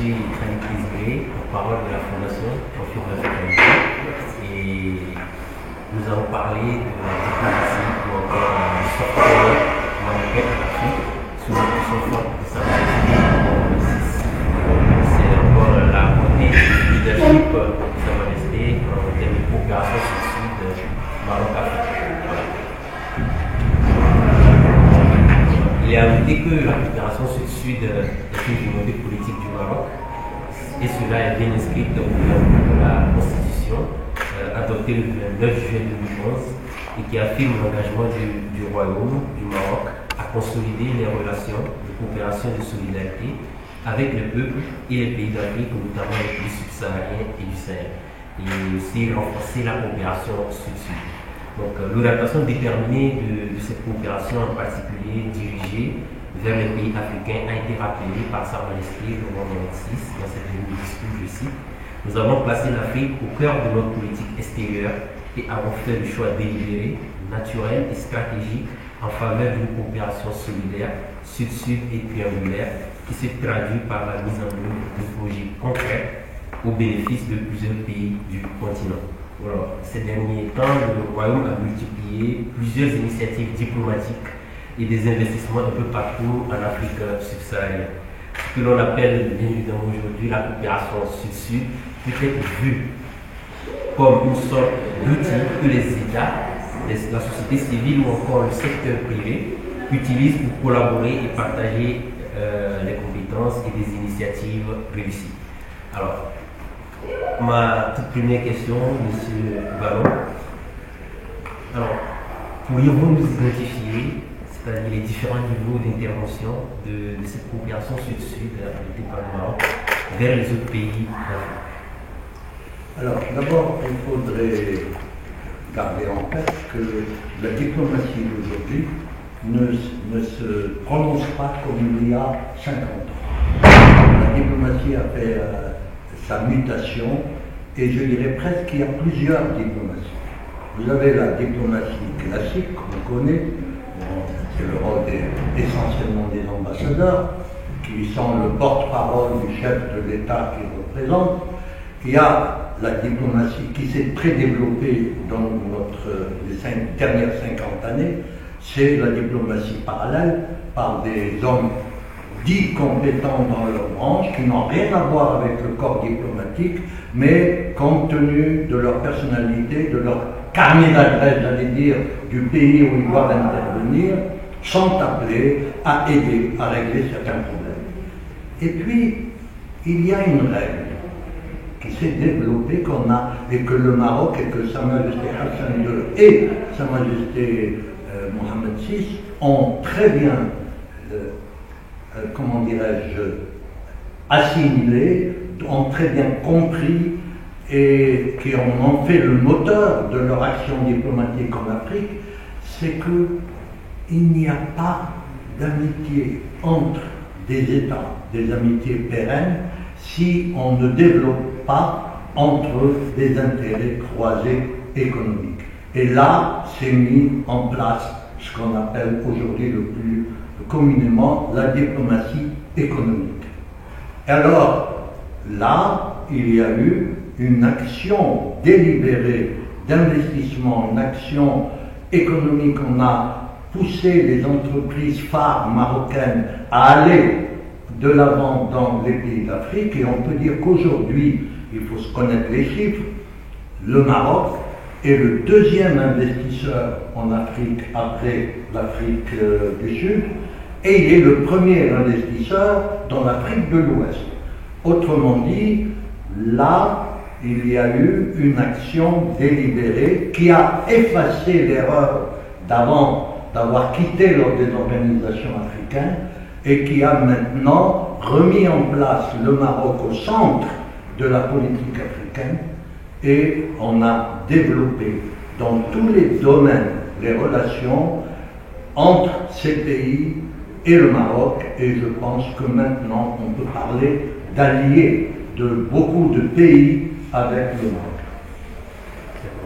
suis Khalid Kizbré, porte-parole de la Fondation Profil de la Fraternité. Et nous allons parler de la diplomatie ou encore du soft power marocain en Afrique sous l'impulsion forte de sa majesté Mohamed VI. C'est encore la montée du leadership de sa majesté en termes de coopération sud-sud Maroc-Afrique. Il est à noter que la coopération sud-sud est une volonté politique du Maroc et cela est bien inscrit dans la Constitution adoptée le 9 juillet 2011 et qui affirme l'engagement du Royaume du Maroc à consolider les relations de coopération et de solidarité avec le peuple et les pays d'Afrique, notamment les pays subsahariens et du Sahel, et aussi renforcer la coopération sud-sud. Donc, l'orientation déterminée de cette coopération, en particulier dirigée vers les pays africains, a été rappelée par Sa Majesté le roi Mohamed VI dans cette dernier discours, je cite. Nous avons placé l'Afrique au cœur de notre politique extérieure et avons fait le choix délibéré, naturel et stratégique en faveur d'une coopération solidaire, sud-sud et triangulaire qui se traduit par la mise en œuvre de projets concrets au bénéfice de plusieurs pays du continent. Alors, ces derniers temps, le Royaume a multiplié plusieurs initiatives diplomatiques et des investissements un peu partout en Afrique subsaharienne. Ce que l'on appelle bien évidemment aujourd'hui la coopération sud-sud peut être vue comme une sorte d'outil que les États, la société civile ou encore le secteur privé utilisent pour collaborer et partager les compétences et des initiatives réussies. Alors, ma toute première question, M. Ballon. Alors, pourriez-vous nous identifier, c'est-à-dire les différents niveaux d'intervention de cette coopération sud-sud adoptée par le Maroc vers les autres pays d'Afrique? Alors, d'abord, il faudrait garder en tête que la diplomatie d'aujourd'hui ne se prononce pas comme il y a 50 ans. La diplomatie a fait sa mutation, et je dirais presque qu'il y a plusieurs diplomaties. Vous avez la diplomatie classique qu'on connaît, c'est le rôle essentiellement des ambassadeurs, qui sont le porte-parole du chef de l'État qui représente. Il y a la diplomatie qui s'est très développée dans les dernières 50 années, c'est la diplomatie parallèle par des hommes dits compétents dans leur branche, qui n'ont rien à voir avec le corps diplomatique, mais compte tenu de leur personnalité, de leur carnet d'adresse, j'allais dire, du pays où ils doivent intervenir, sont appelés à aider à régler certains problèmes. Et puis, il y a une règle qui s'est développée et que le Maroc et que Sa Majesté Hassan II et Sa Majesté Mohamed VI ont très bien comment dirais-je, assimilés, ont très bien compris et qui en ont fait le moteur de leur action diplomatique en Afrique, c'est qu'il n'y a pas d'amitié entre des États, des amitiés pérennes, si on ne développe pas entre eux des intérêts croisés économiques. Et là, c'est mis en place ce qu'on appelle aujourd'hui le plus communément la diplomatie économique. Alors, là, il y a eu une action délibérée d'investissement, une action économique. On a poussé les entreprises phares marocaines à aller de l'avant dans les pays d'Afrique, et on peut dire qu'aujourd'hui, il faut se connaître les chiffres, le Maroc est le deuxième investisseur en Afrique après l'Afrique du Sud, et il est le premier investisseur dans l'Afrique de l'Ouest. Autrement dit, là, il y a eu une action délibérée qui a effacé l'erreur d'avant d'avoir quitté lors des organisations africaines et qui a maintenant remis en place le Maroc au centre de la politique africaine, et on a développé dans tous les domaines les relations entre ces pays et le Maroc, et je pense que maintenant on peut parler d'alliés de beaucoup de pays avec le Maroc.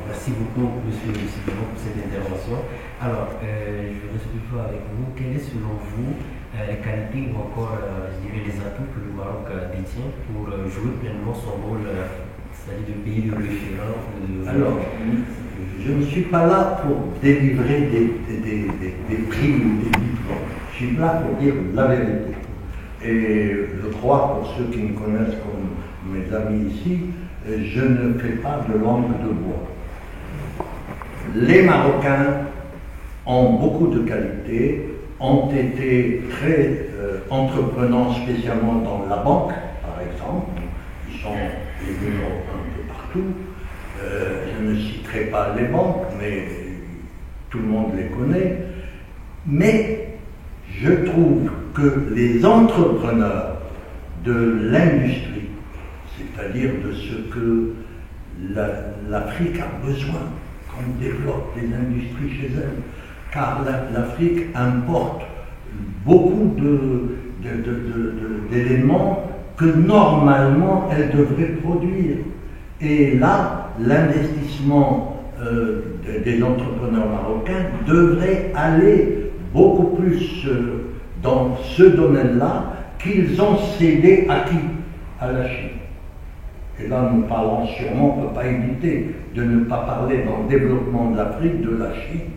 Merci beaucoup, M. Sidibon, pour cette intervention. Alors, je reste toujours avec vous. Quelles est selon vous les qualités ou encore, je dirais, les atouts que le Maroc détient soutien pour jouer pleinement son rôle, c'est-à-dire de pays de référence. Alors, je ne suis pas là pour délivrer des prix ou des diplômes. Je suis là pour dire la vérité. Et je crois, pour ceux qui me connaissent comme mes amis ici, je ne fais pas de langue de bois. Les Marocains ont beaucoup de qualités, ont été très entreprenants, spécialement dans la banque, par exemple. Ils sont les numéros un peu partout. Je ne citerai pas les banques, mais tout le monde les connaît. Mais je trouve que les entrepreneurs de l'industrie, c'est-à-dire de ce que l'Afrique a besoin, qu'on développe les industries chez elle, car l'Afrique importe beaucoup d'éléments que normalement elle devrait produire. Et là, l'investissement des entrepreneurs marocains devrait aller beaucoup plus dans ce domaine-là qu'ils ont cédé à qui? À la Chine. Et là, nous parlons sûrement, on ne peut pas éviter de ne pas parler dans le développement de l'Afrique, de la Chine,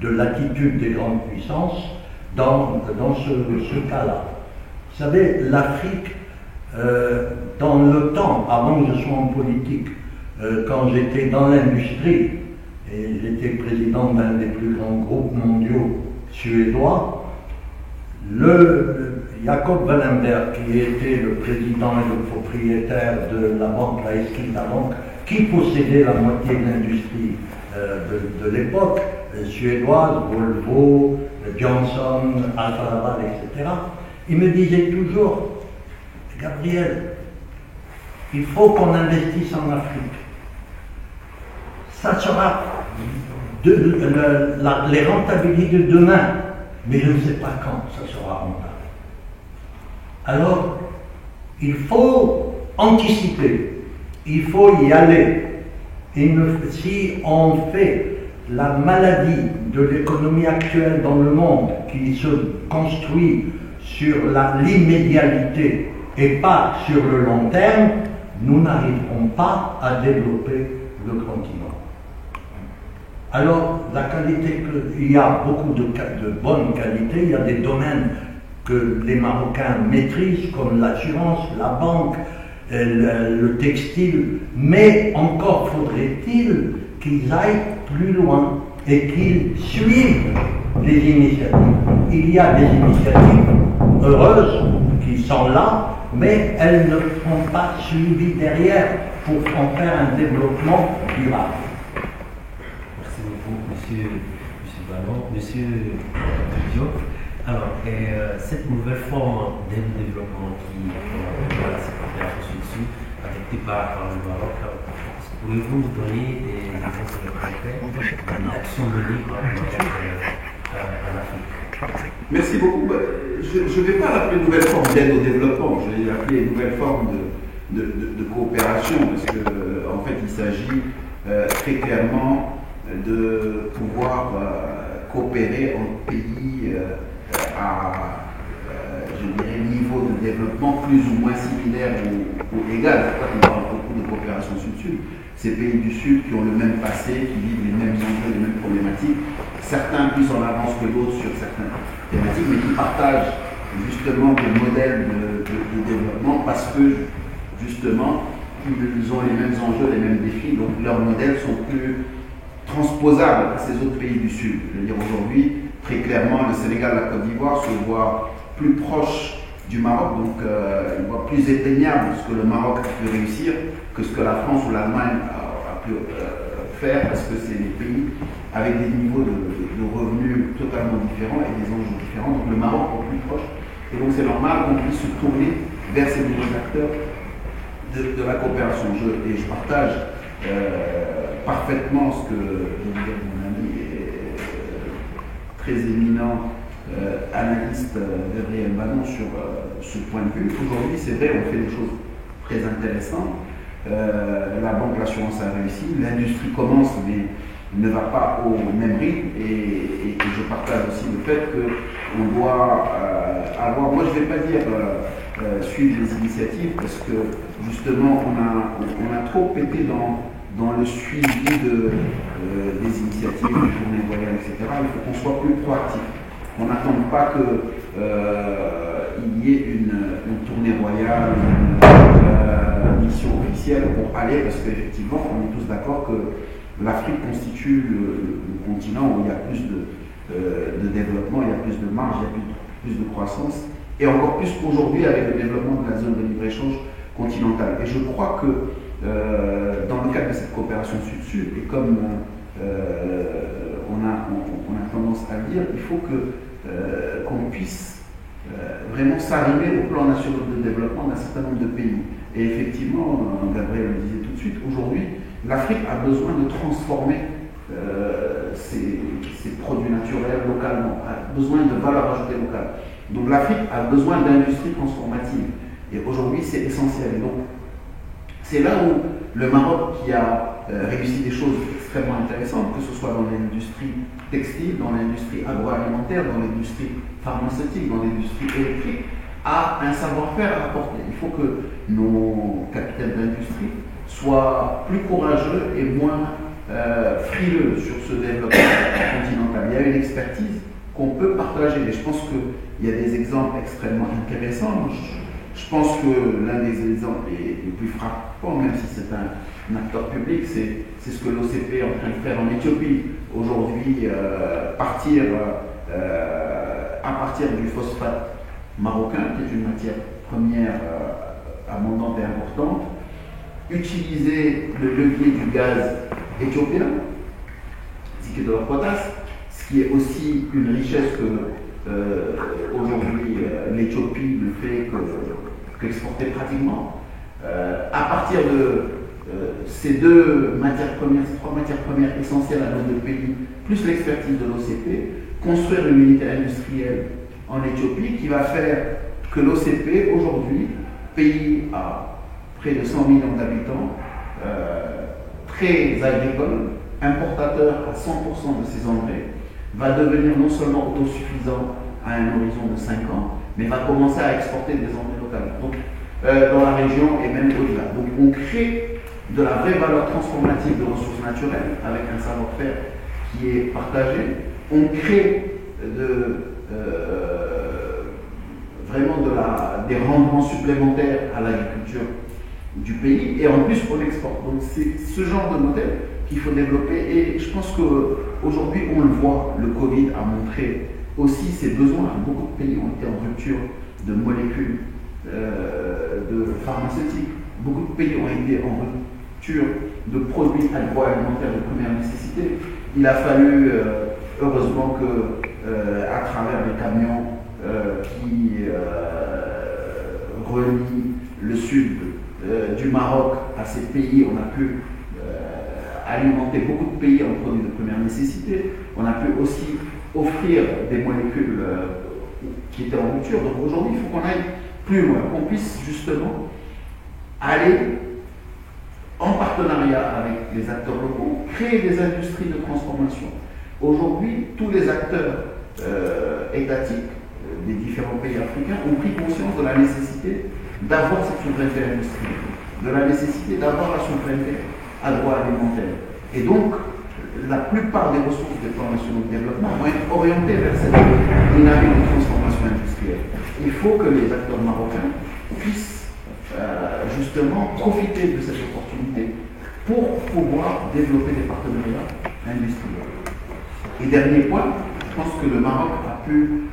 de l'attitude des grandes puissances dans ce cas-là. Vous savez, l'Afrique, dans le temps, avant que je sois en politique, quand j'étais dans l'industrie, et j'étais président d'un des plus grands groupes mondiaux suédois, Jacob Wallenberg, qui était le président et le propriétaire de la banque, la Eskilda Bank, qui possédait la moitié de l'industrie de l'époque, suédoise, Volvo, Johnson, Alfa Laval, etc., il me disait toujours, Gabriel, il faut qu'on investisse en Afrique. Ça sera les rentabilités de demain, mais je ne sais pas quand ça sera rentable. Alors, il faut anticiper, il faut y aller. Si on fait la maladie de l'économie actuelle dans le monde, qui se construit sur l'immédialité et pas sur le long terme, nous n'arriverons pas à développer le continent. Alors, la qualité, il y a beaucoup de bonnes qualités, il y a des domaines que les Marocains maîtrisent, comme l'assurance, la banque, le textile, mais encore faudrait-il qu'ils aillent plus loin et qu'ils suivent les initiatives. Il y a des initiatives heureuses qui sont là, mais elles ne sont pas suivies derrière pour en faire un développement durable. Merci beaucoup, Monsieur Ballon. Monsieur Diop, alors, cette nouvelle forme de développement qui voilà, cette coopération sud-sud, adoptée par le Maroc, pouvez-vous nous donner des exemples concrets d'actions menées par le Maroc en Afrique? Merci beaucoup. Je ne vais pas l'appeler nouvelle forme d'aide au développement, je vais l'appeler nouvelle forme de coopération, parce qu'en fait, il s'agit très clairement de pouvoir coopérer en pays à je dirais, niveau de développement plus ou moins similaire ou égal. C'est pour ça qu'on parle beaucoup de coopération sud-sud. Ces pays du Sud qui ont le même passé, qui vivent les mêmes enjeux, les mêmes problématiques, certains plus en avance que d'autres sur certaines thématiques, mais qui partagent justement des modèles de développement parce que justement ils ont les mêmes enjeux, les mêmes défis, donc leurs modèles sont plus transposables à ces autres pays du Sud. Je veux dire, aujourd'hui, très clairement, le Sénégal, la Côte d'Ivoire se voient plus proches du Maroc, donc ils voient plus éteignable ce que le Maroc a pu réussir que ce que la France ou l'Allemagne a pu faire, parce que c'est des pays avec des niveaux de revenus totalement différents et des enjeux différents, donc le Maroc est plus proche, et donc c'est normal qu'on puisse se tourner vers ces nouveaux acteurs de la coopération. Et je partage parfaitement ce que mon ami est très éminent analyste Gabriel Ballon sur ce point de vue. Aujourd'hui, c'est vrai, on fait des choses très intéressantes. La banque, l'assurance a réussi, l'industrie commence, mais ne va pas au même rythme, et je partage aussi le fait qu'on doit avoir, moi je ne vais pas dire suivre les initiatives parce que justement on a trop été dans le suivi des initiatives, des journées royales, etc. Il faut qu'on soit plus proactif. On n'attend pas qu'il y ait une tournée royale, une mission officielle pour aller, parce qu'effectivement, on est tous d'accord que l'Afrique constitue le continent où il y a plus de développement, il y a plus de marge, il y a plus de croissance, et encore plus qu'aujourd'hui avec le développement de la zone de libre-échange continentale. Et je crois que dans le cadre de cette coopération sud-sud, et comme on a tendance à le dire, il faut qu'on puisse vraiment s'arrimer au plan national de développement d'un certain nombre de pays. Et effectivement, Gabriel le disait tout de suite, aujourd'hui, l'Afrique a besoin de transformer ses produits naturels localement, a besoin de valeur ajoutée locale. Donc l'Afrique a besoin d'industrie transformative. Et aujourd'hui, c'est essentiel. Et donc, c'est là où le Maroc, qui a réussi des choses extrêmement intéressantes, que ce soit dans l'industrie textile, dans l'industrie agroalimentaire, dans l'industrie pharmaceutique, dans l'industrie électrique, a un savoir-faire à apporter. Il faut que nos capitaines d'industrie soient plus courageux et moins frileux sur ce développement continental. Il y a une expertise qu'on peut partager. Et je pense qu'il y a des exemples extrêmement intéressants. Je pense que l'un des exemples les plus frappants, même si c'est un acteur public, c'est ce que l'OCP est en train de faire en Éthiopie. Aujourd'hui, à partir du phosphate marocain, qui est une matière première abondante et importante, utiliser le levier du gaz éthiopien, ainsi que de la potasse, ce qui est aussi une richesse que aujourd'hui l'Éthiopie ne fait qu'exporter pratiquement. À partir de ces trois matières premières essentielles à nos deux pays, plus l'expertise de l'OCP, construire une unité industrielle en Éthiopie qui va faire que l'OCP, aujourd'hui, pays à près de 100 millions d'habitants, très agricole, importateur à 100% de ses engrais, va devenir non seulement autosuffisant à un horizon de 5 ans, mais va commencer à exporter des engrais locaux. Donc, dans la région et même au-delà. Donc on crée de la vraie valeur transformative de ressources naturelles avec un savoir-faire qui est partagé. On crée vraiment des rendements supplémentaires à l'agriculture du pays et en plus on exporte. Donc c'est ce genre de modèle qu'il faut développer et je pense qu'aujourd'hui on le voit, le Covid a montré aussi ses besoins. Beaucoup de pays ont été en rupture de molécules de pharmaceutiques. Beaucoup de pays ont été en rupture de produits agroalimentaires de première nécessité. Il a fallu, heureusement à travers les camions qui relient le sud du Maroc à ces pays, on a pu alimenter beaucoup de pays en produits de première nécessité. On a pu aussi offrir des molécules qui étaient en rupture. Donc aujourd'hui, il faut qu'on aille plus loin, qu'on puisse justement aller en partenariat avec les acteurs locaux, créer des industries de transformation. Aujourd'hui, tous les acteurs étatiques des différents pays africains ont pris conscience de la nécessité d'avoir cette souveraineté industrielle, de la nécessité d'avoir la souveraineté agroalimentaire. Et donc, la plupart des ressources des plans nationaux de développement vont être orientées vers cette dynamique de transformation industrielle. Il faut que les acteurs marocains puissent justement profiter de cette opportunité pour pouvoir développer des partenariats industriels. Et dernier point, je pense que le Maroc a pu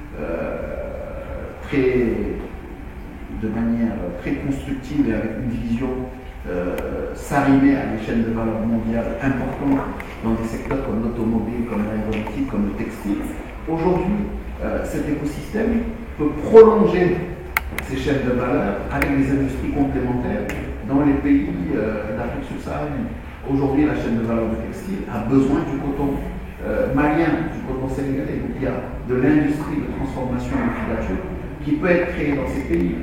de manière très constructive et avec une vision s'arrimer à des chaînes de valeur mondiales importantes dans des secteurs comme l'automobile, comme l'aéronautique, comme le textile. Aujourd'hui, cet écosystème peut prolonger ces chaînes de valeur avec des industries complémentaires dans les pays d'Afrique subsaharienne. Aujourd'hui, la chaîne de valeur du textile a besoin du coton malien, du coton sénégalais. Donc il y a de l'industrie de transformation en filature qui peut être créée dans ces pays.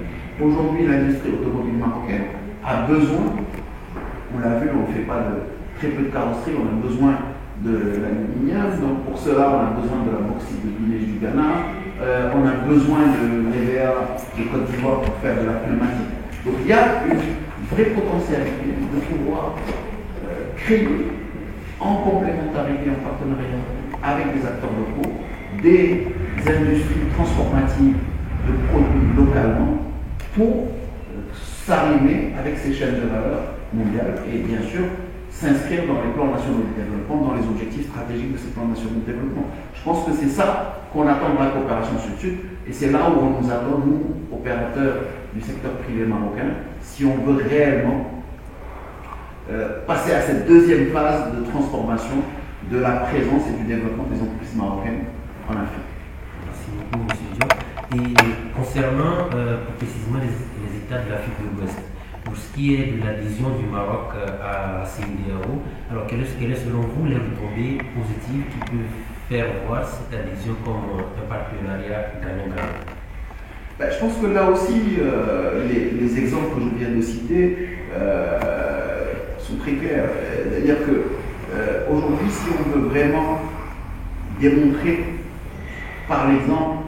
Aujourd'hui, l'industrie automobile marocaine a besoin, on l'a vu, on ne fait pas très peu de carrosserie, on a besoin de l'aluminium, donc pour cela on a besoin de la bauxite de Guinée du Ghana, on a besoin de l'EVA de Côte d'Ivoire pour faire de la pneumatique. Donc il y a une vraie potentialité de pouvoir créer en complémentarité, en partenariat avec des acteurs locaux, des industries transformatives de produits localement pour s'arrimer avec ces chaînes de valeur mondiales et bien sûr s'inscrire dans les plans nationaux de développement, dans les objectifs stratégiques de ces plans nationaux de développement. Je pense que c'est ça qu'on attend de la coopération sud-sud et c'est là où on nous attend, nous, opérateurs du secteur privé marocain, si on veut réellement passer à cette deuxième phase de transformation de la présence et du développement des entreprises marocaines en Afrique. Merci beaucoup, M. Diop. Et concernant plus précisément les États de l'Afrique de l'Ouest, pour ce qui est de l'adhésion du Maroc à la CEDEAO, alors quelle est selon vous les retombées positives qui peuvent faire voir cette adhésion comme un partenariat gagnant-gagnant? Je pense que là aussi, les exemples que je viens de citer sont très clairs. C'est-à-dire qu'aujourd'hui, si on veut vraiment démontrer par l'exemple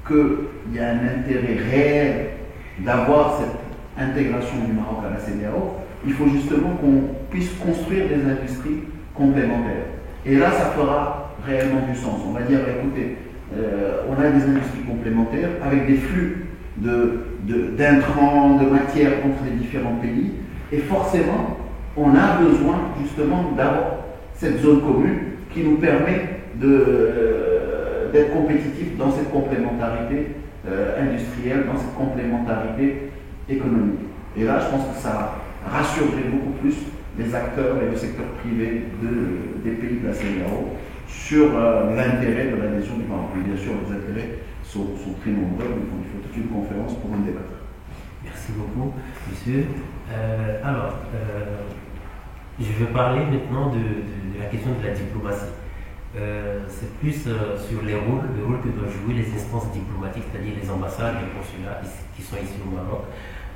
qu'il y a un intérêt réel d'avoir cette intégration du Maroc à la CEDEAO, il faut justement qu'on puisse construire des industries complémentaires. Et là, ça fera réellement du sens. On va dire, écoutez, on a des industries complémentaires avec des flux d'intrants, de matières entre les différents pays, et forcément, on a besoin justement d'avoir cette zone commune qui nous permet d'être compétitifs dans cette complémentarité industrielle, dans cette complémentarité économique. Et là, je pense que ça rassurerait beaucoup plus les acteurs et le secteur privé des pays de la CEDEAO sur l'intérêt de l'adhésion du Maroc. Bien sûr, les intérêts sont très nombreux, mais il faut toute une conférence pour en débattre. Merci beaucoup, monsieur. Je vais parler maintenant de la question de la diplomatie. C'est plus sur le rôle que doivent jouer les instances diplomatiques, c'est-à-dire les ambassades, les consulats qui sont ici au Maroc,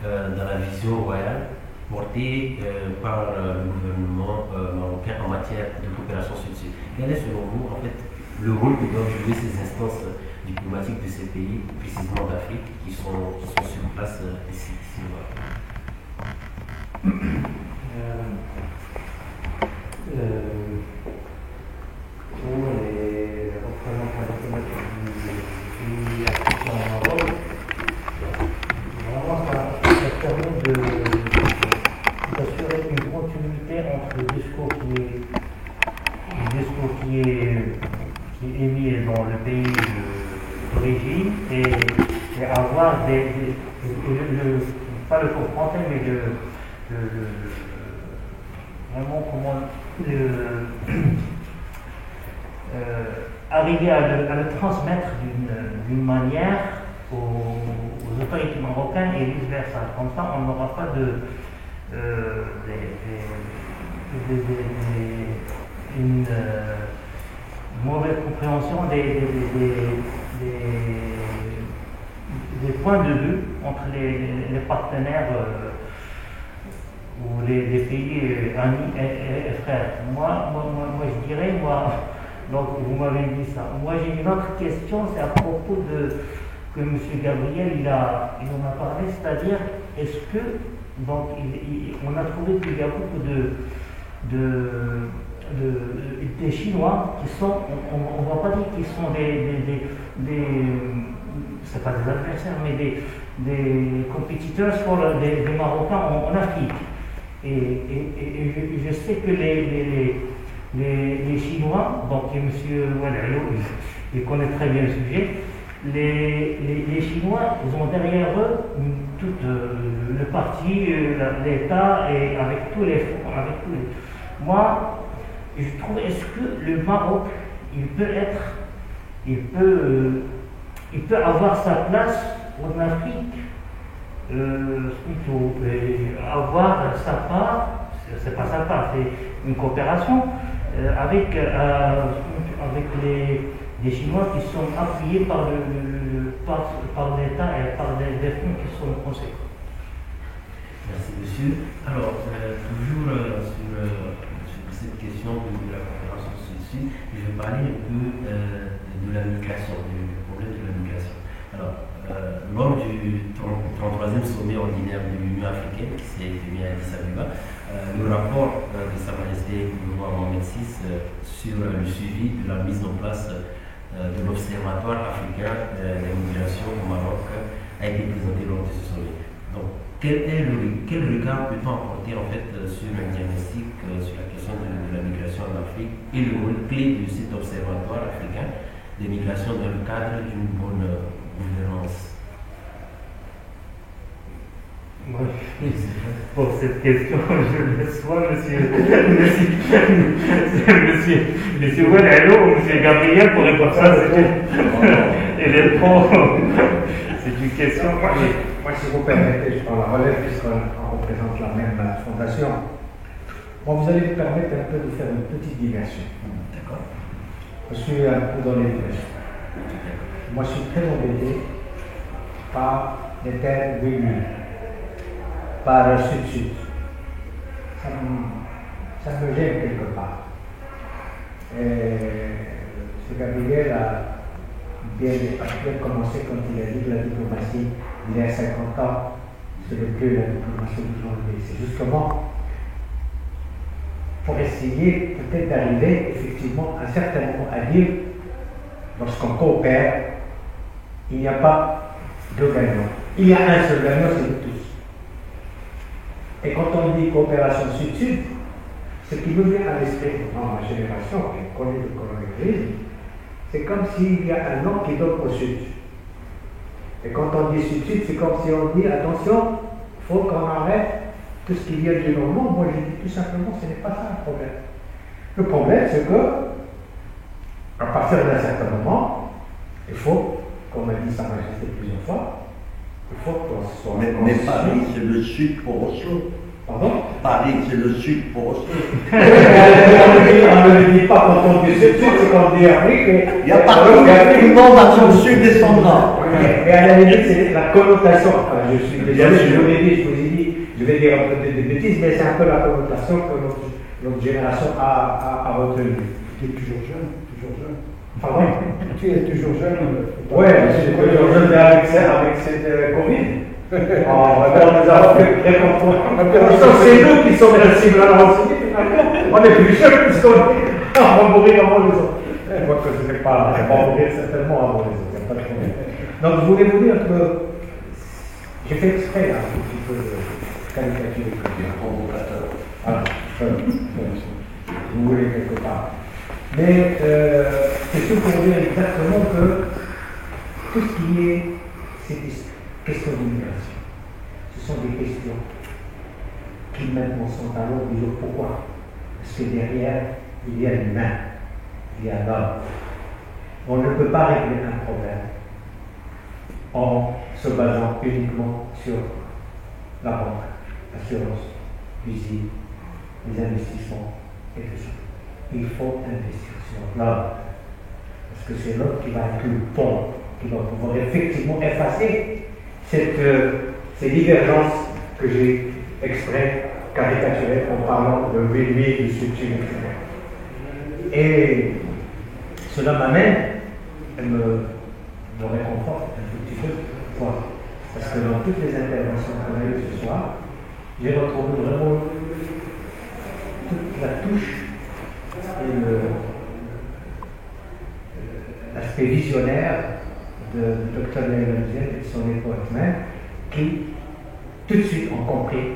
dans la vision royale portée par le gouvernement marocain en matière de coopération sud-sud. Quel est selon vous en fait le rôle que doivent jouer ces instances diplomatiques de ces pays, précisément d'Afrique, qui sont sur place ici au Maroc? Pour les représentants du pays africain au Maroc, vraiment ça permet d'assurer une continuité entre le discours qui est émis dans le pays d'origine et avoir pas le confronter, mais vraiment comment arriver à le transmettre d'une manière aux autorités marocaines et vice-versa. Comme ça, on n'aura pas une mauvaise compréhension des points de vue entre les partenaires ou les pays amis et frères. Moi, je dirais, donc vous m'avez dit ça. Moi, j'ai une autre question, c'est à propos que M. Gabriel il en a parlé, c'est-à-dire, est-ce que, donc, on a trouvé qu'il y a beaucoup des Chinois qui sont, on ne va pas dire qu'ils sont c'est pas des adversaires, mais des compétiteurs pour des Marocains en Afrique. Et je sais que les Chinois, donc M. Ouadalou, il connaît très bien le sujet, les Chinois, ils ont derrière eux tout le parti, l'État, et avec tous les fonds, Moi, je trouve, est-ce que le Maroc, il peut avoir sa place en Afrique, plutôt, avoir sa part, c'est pas sa part, c'est une coopération avec les Chinois qui sont appuyés par l'État et par des fonds qui sont conséquents. Merci monsieur. Alors, toujours sur cette question de la coopération sud-sud, je vais parler un peu de la migration, du problème de la migration. Alors, lors du 33e sommet ordinaire de l'Union africaine qui s'est tenu à Addis Abeba, le rapport de Sa Majesté le roi Mohamed VI sur le suivi de la mise en place de l'Observatoire africain de l'immigration au Maroc a été présenté lors de ce sommet. Donc, quel regard peut-on apporter en fait sur un diagnostic sur la question de la migration en Afrique et le rôle clé de cet observatoire africain de migration dans le cadre d'une bonne gouvernance? Moi, pour cette question, je laisse soit monsieur Ouelelo ou monsieur Gabriel pour répondre à ça. Et les trop. C'est une question. Moi, si vous permettez, je prends la relève puisqu'on représente la même fondation. Bon, vous allez me permettre un peu de faire une petite digression. D'accord. Je suis un peu dans les digressions. Moi, je suis très embêté par les terres vénues, par le sud-sud. Ça me gêne quelque part. M. Gabriel a bien commencé quand il a dit que la diplomatie, il y a 50 ans, ce n'est plus la diplomatie d'aujourd'hui. C'est justement pour essayer peut-être d'arriver effectivement à un certain moment à dire, lorsqu'on coopère, il n'y a pas de gagnant. Il y a un seul gagnant, c'est nous tous. Et quand on dit coopération sud-sud, ce qui me vient à l'esprit dans ma génération, qui connaît le colonialisme, c'est comme s'il y a un nord qui donne au sud. Et quand on dit sud-sud, c'est comme si on dit attention, il faut qu'on arrête tout ce qui vient du nord. Non, moi je dis tout simplement, ce n'est pas ça le problème. Le problème, c'est que, à partir d'un certain moment, il faut, comme a dit Sa Majesté plusieurs fois, il faut qu'on soit. Mais Paris, c'est le sud pour Oslo. Pardon? Paris, c'est le sud pour Oslo. On ne le dit pas quand on dit sud, c'est quand on dit Afrique. Il n'y a pas tout le monde à son sud et son nord. Mais à la limite, c'est la connotation. Enfin, je suis désolé, je vous ai dit, je vais dire un peu de bêtises, mais c'est un peu la connotation que notre génération a retenue. Tu es toujours jeune, Pardon? Tu es toujours jeune. Oui, je suis toujours jeune avec cette Covid. On nous a fait très content. C'est nous qui sommes la cible à la renseigner. On est plus jeunes puisqu'on va mourir avant les autres. Je vois que ce n'est pas, on va mourir certainement avant les autres, il n'y a pas de problème. Donc je voulais vous dire que j'ai fait exprès un petit peu de caricature. Provocateur. Voilà, vous voulez quelque part. Mais c'est tout pour dire exactement que tout ce qui est ces questions d'immigration, ce sont des questions qui maintenant sont à l'ordre du jour. Pourquoi? Parce que derrière, il y a l'humain, il y a l'homme. On ne peut pas régler un problème en se basant uniquement sur la banque, l'assurance, l'usine, les investissements et tout ça. Il faut investir sur l'homme. Parce que c'est l'homme qui va être le pont, qui va pouvoir effectivement effacer ces divergences que j'ai exprès caricaturées en parlant de win-win, de structure, etc. Et cela m'amène, me réconforte un tout petit peu. Pourquoi? Parce que dans toutes les interventions qu'on a eues ce soir, j'ai retrouvé vraiment toute la touche et l'aspect visionnaire de Dr. Léon et de son époque même, qui tout de suite ont compris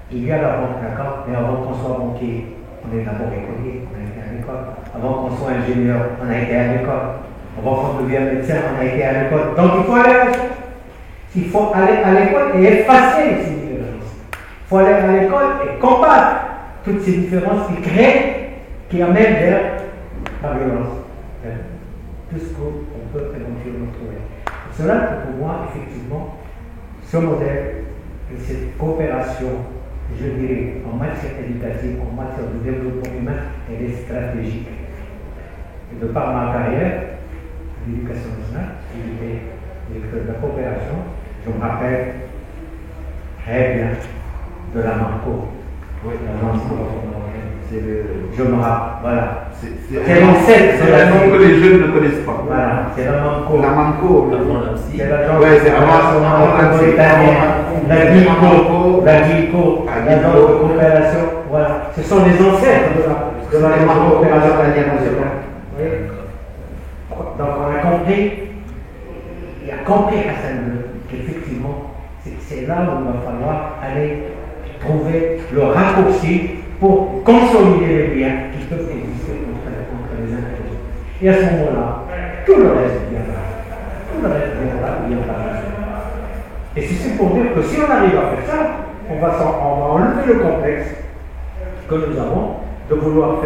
qu'il y a la banque, d'accord, mais avant qu'on soit banquier, on est d'abord écolier, on a été à l'école. Avant qu'on soit ingénieur, on a été à l'école. Avant qu'on devienne médecin, on a été à l'école. Donc il faut aller à l'école. Il faut aller à l'école et effacer ces différences. Il faut aller à l'école et combattre toutes ces différences qui créent, qui amènent vers la violence. Tout ce qu'on peut éventuellement trouver. C'est cela que pour moi, effectivement, ce modèle de cette coopération, je dirais, en matière éducative, en matière de développement humain, elle est stratégique. Et de par ma carrière, l'éducation nationale, j'étais directeur de la coopération, je me rappelle très bien de la MARCO, l'Agence marocaine Je me rappelle, voilà. C'est l'ancêtre, c'est la langue que les jeunes ne connaissent pas. Voilà, c'est la Manco. La Manco. C'est l'agence Ouais, c'est la GICO, l'agence de coopération. Voilà, ce sont les ancêtres de la coopération internationale. Donc on a compris, il a compris Hassan qu'effectivement, c'est là où il va falloir aller trouver le raccourci pour consolider les liens qui peuvent exister entre les uns et les autres. Et à ce moment-là, tout le reste viendra. Tout le reste viendra. Et c'est pour dire que si on arrive à faire ça, on va enlever le complexe que nous avons de vouloir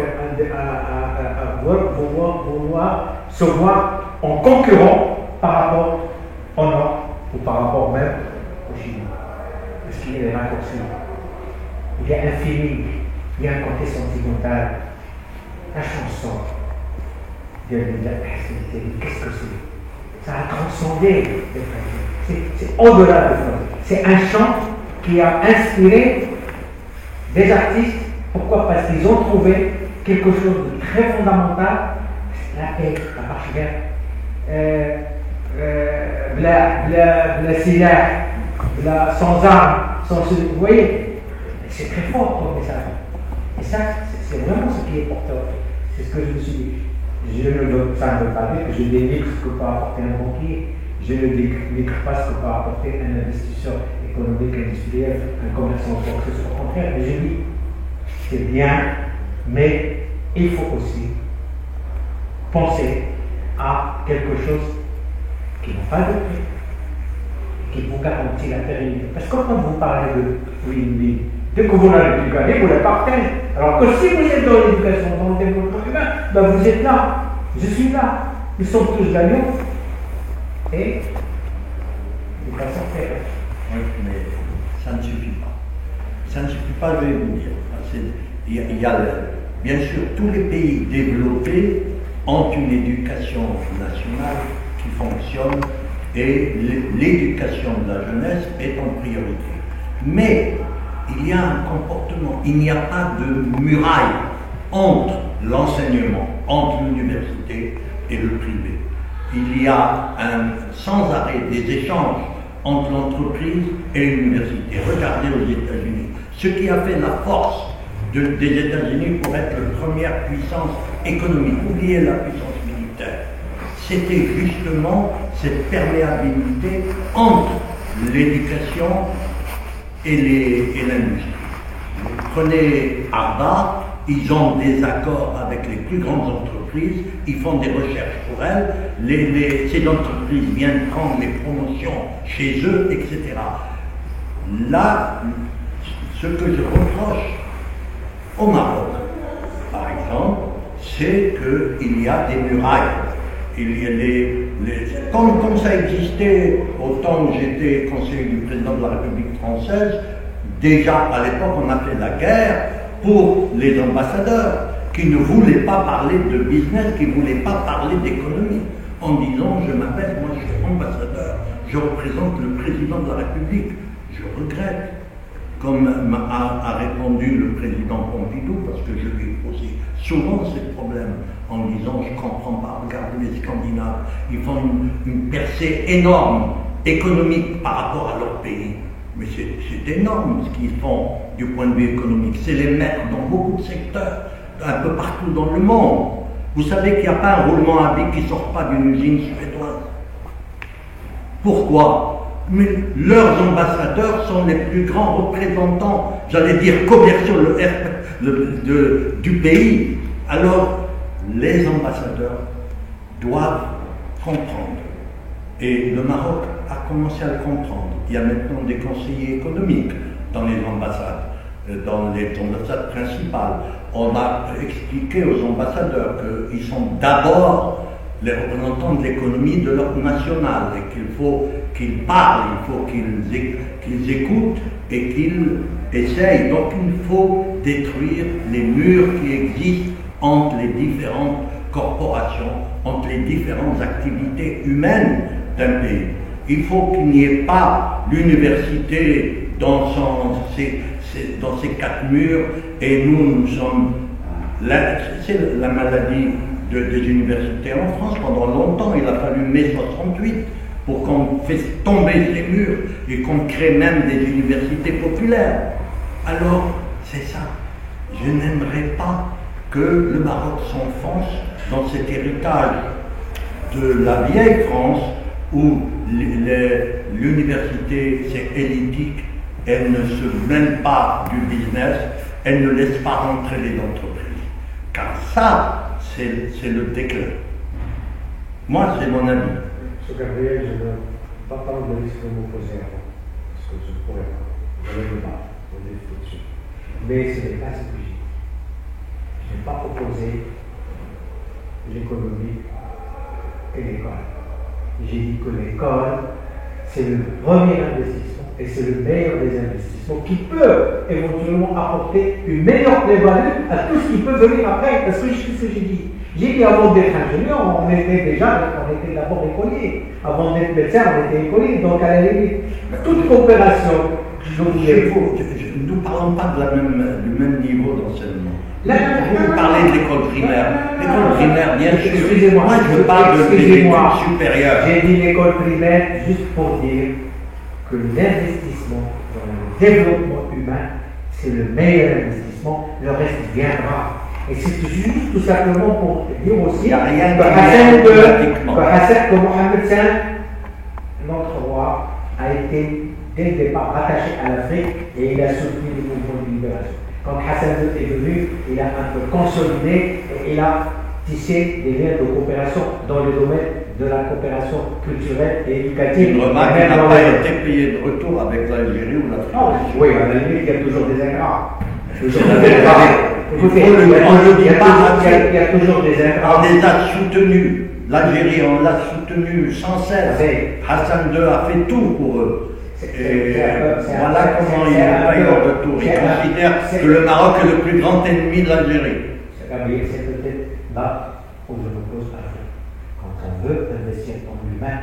vouloir se voir en concurrent par rapport au Nord ou par rapport même au Chinois. Parce qu'il y a des raccourcis. Il y a un feeling, il y a un côté sentimental. La chanson de la personnalité, qu'est-ce que c'est? Ça a transcendé les Français. C'est au-delà des Français. C'est un chant qui a inspiré des artistes. Pourquoi? Parce qu'ils ont trouvé quelque chose de très fondamental, la paix, la marche verte, la silah, sans armes, vous voyez, c'est très fort comme message. Et ça, c'est vraiment ce qui est porteur. C'est ce que je me suis dit. Ça ne veut pas dire que je dénigre ce que peut apporter un banquier. Je ne dénigre pas ce que peut apporter un investisseur économique, industriel, un commerçant, au contraire. Mais je dis, c'est bien, mais il faut aussi penser à quelque chose qui n'a pas de prix, qui vous garantit la pérennité. Parce que quand vous parlez de win-win, dès que vous l'avez pu gagner, vous la partagez. Alors que si vous êtes dans l'éducation, dans le développement humain, ben vous êtes là, je suis là, nous sommes tous gagnants. Et de façon faire. Oui, mais ça ne suffit pas. Ça ne suffit pas, je vais vous dire. Bien sûr, tous les pays développés ont une éducation nationale qui fonctionne et l'éducation de la jeunesse est en priorité. Mais il y a un comportement, il n'y a pas de muraille entre l'enseignement, entre l'université et le privé. Il y a sans arrêt des échanges entre l'entreprise et l'université. Regardez aux États-Unis, ce qui a fait la force des États-Unis pour être la première puissance économique. Oubliez la puissance militaire. C'était justement cette perméabilité entre l'éducation et l'industrie. Prenez Harvard, ils ont des accords avec les plus grandes entreprises, ils font des recherches pour elles, ces entreprises viennent prendre les promotions chez eux, etc. Là, ce que je reproche au Maroc, par exemple, c'est qu'il y a des murailles. Il y a comme ça existait au temps où j'étais conseiller du président de la République française, déjà à l'époque on a fait la guerre pour les ambassadeurs qui ne voulaient pas parler de business, qui ne voulaient pas parler d'économie, en disant je m'appelle, moi je suis ambassadeur, je représente le président de la République. Je regrette, comme a répondu le président Pompidou, parce que je lui ai posé souvent ces problèmes en disant je ne comprends pas, regardez les Scandinaves, ils font une percée énorme économique par rapport à leur pays. Mais c'est énorme ce qu'ils font du point de vue économique. C'est les maîtres dans beaucoup de secteurs, un peu partout dans le monde. Vous savez qu'il n'y a pas un roulement à billes qui ne sort pas d'une usine suédoise. Pourquoi? Mais leurs ambassadeurs sont les plus grands représentants, j'allais dire commerciaux du pays. Alors, les ambassadeurs doivent comprendre. Et le Maroc a commencé à le comprendre. Il y a maintenant des conseillers économiques dans les ambassades principales. On a expliqué aux ambassadeurs qu'ils sont d'abord les représentants de l'économie de leur nationale et qu'il faut qu'ils parlent, il faut qu'ils écoutent et qu'ils essayent. Donc il faut détruire les murs qui existent entre les différentes corporations, entre les différentes activités humaines d'un pays. Il faut qu'il n'y ait pas l'université dans ses quatre murs et nous sommes C'est la maladie des universités en France. Pendant longtemps, il a fallu mai 68 pour qu'on fasse tomber ces murs et qu'on crée même des universités populaires. Alors, c'est ça. Je n'aimerais pas que le Maroc s'enfonce dans cet héritage de la vieille France où l'université c'est élitique, elle ne se mêle pas du business, elle ne laisse pas rentrer les entreprises. Car ça, c'est le déclin. Moi, c'est mon avis. Monsieur Gabriel, je ne veux pas parler de risque de m'opposer avant, parce que je ne pourrais pas. Je ne veux pas, on est tout dessus. Mais ce n'est pas ce que j'ai dit. Je n'ai pas opposé l'économie et l'école. J'ai dit que l'école, c'est le premier investissement et c'est le meilleur des investissements qui peut éventuellement apporter une meilleure plus-value à tout ce qui peut venir après. Parce que c'est ce que j'ai dit. J'ai dit avant d'être ingénieur, on était d'abord écolier. Avant d'être médecin, on était écolier. Donc à la limite, toute coopération. Nous ne parlons pas du même niveau d'enseignement. Vous parlez de l'école primaire. L'école primaire, bien sûr. Excusez-moi. Moi, je parle de l'étude supérieure. J'ai dit l'école primaire juste pour dire que l'investissement dans le développement humain, c'est le meilleur investissement. Le reste viendra. Et c'est juste tout simplement pour dire aussi que Hassan que Mohamed V, notre roi, a été dès le départ rattaché à l'Afrique et il a soutenu le mouvement de libération. Quand Hassan II est venu, il a un peu consolidé et il a tissé des liens de coopération dans le domaine de la coopération culturelle et éducative. Une remarque qui n'a pas été payée de retour avec l'Algérie ou l'Afrique. Oui, à la limite, il y a toujours des ingrats. Écoutez, on ne le dit pas assez. Il y a toujours des ingrats. On les a soutenus. L'Algérie, on l'a soutenu sans cesse. Hassan II a fait tout pour eux. Et voilà comment il est payé en retour. Il considère que le Maroc est le plus grand ennemi de l'Algérie. C'est peut-être là où je me pose la question. Quand on veut investir dans l'humain,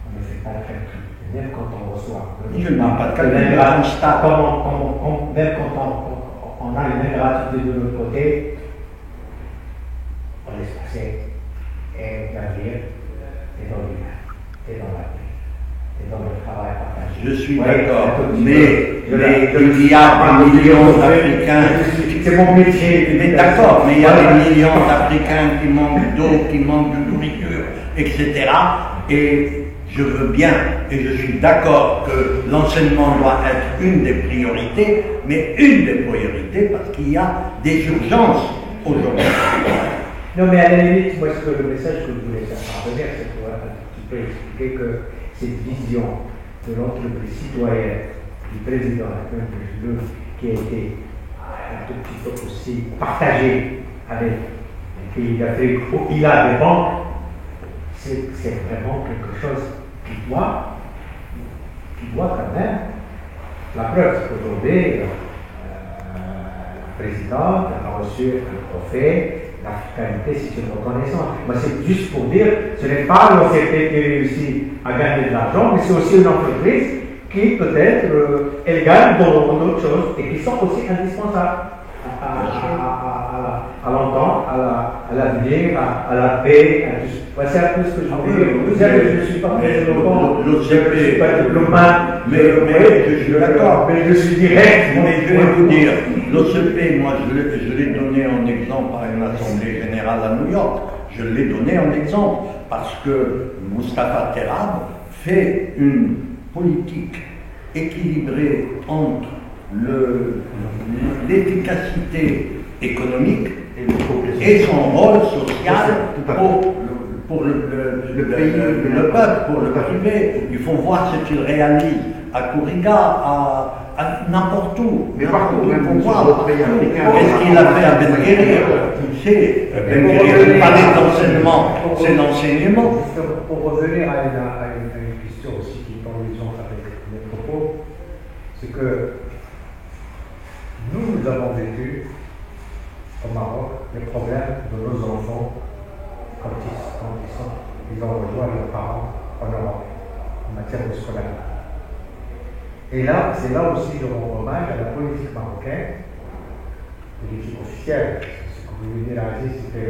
on ne fait pas le calcul. Même quand on reçoit. Je ne parle pas de calcul, même constat. quand on a une ingratitude de l'autre côté, on laisse passer. Et Gabriel, c'est dans l'humain, c'est dans la vie, c'est dans le travail partagé. Je suis d'accord, mais il y a des millions d'Africains. C'est mon métier. Mais d'accord, mais il y a des millions d'Africains qui manquent d'eau, qui manquent de nourriture, etc. Et je veux bien, et je suis d'accord que l'enseignement doit être une des priorités, mais une des priorités parce qu'il y a des urgences aujourd'hui. Non, mais à la limite, moi, le message que je voulais faire parvenir, c'est pour un petit peu expliquer que cette vision de l'entreprise citoyenne du président qui a été un tout petit peu aussi partagée avec les pays d'Afrique où il a des banques, c'est vraiment quelque chose qui doit quand même. La preuve, c'est qu'aujourd'hui, la présidente a reçu un trophée. L'africanité, c'est une reconnaissance. Moi, c'est juste pour dire, ce n'est pas l'OCP qui réussit à gagner de l'argent, mais c'est aussi une entreprise qui, peut-être, elle gagne dans d'autres choses et qui sont aussi indispensables à l'entente, à l'avenir, à la paix, à tout ça. C'est un peu ce que je veux dire. Vous savez, je ne suis pas très éloquent, je ne suis pas diplomate, mais je suis d'accord, mais je suis direct. Mais je vais vous dire, l'OCP, moi, je l'ai donné en exemple à une assemblée générale à New York. Je l'ai donné en exemple parce que Moustapha Terrab fait une politique équilibrée entre l'efficacité économique et son rôle social pour le pays, le peuple, pour le privé. Il faut voir ce qu'il réalise à Kuriga, à n'importe où. Mais partout, il faut voir. pays africains. Qu'est-ce qu'il a fait à Ben Guérir? C'est Ben Guérir, pas d'enseignement, c'est l'enseignement. Pour revenir à une question aussi qui est en liaison avec mes propos, c'est que nous avons vécu au Maroc les problèmes de nos enfants quand ils ont rejoint leurs parents en Europe en matière de scolarité. Et là, c'est là aussi je rends hommage à la politique marocaine, de l'équipe officielle, c'est vous voulez dire, c'est que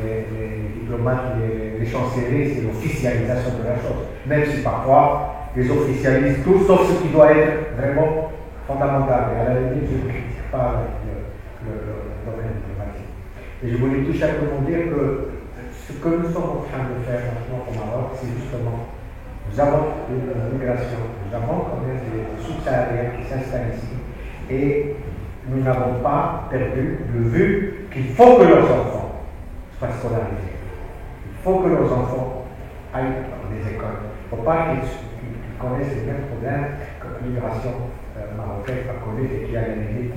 les diplomates, les chanceliers, c'est l'officialisation de la chose. Même si parfois, les officialisent tout, sauf ce qui doit être vraiment fondamental. Et à la limite, je ne critique pas le domaine diplomatique. Et je voulais tout simplement dire que ce que nous sommes en train de faire maintenant au Maroc, c'est justement, nous avons une migration, nous avons quand même des subsahariens qui s'installent ici, et nous n'avons pas perdu de vue qu'il faut que nos enfants soient scolarisés. Il faut que nos enfants aillent dans les écoles. Il ne faut pas qu'ils connaissent les mêmes problèmes que l'immigration marocaine a connu et qui, à la limite,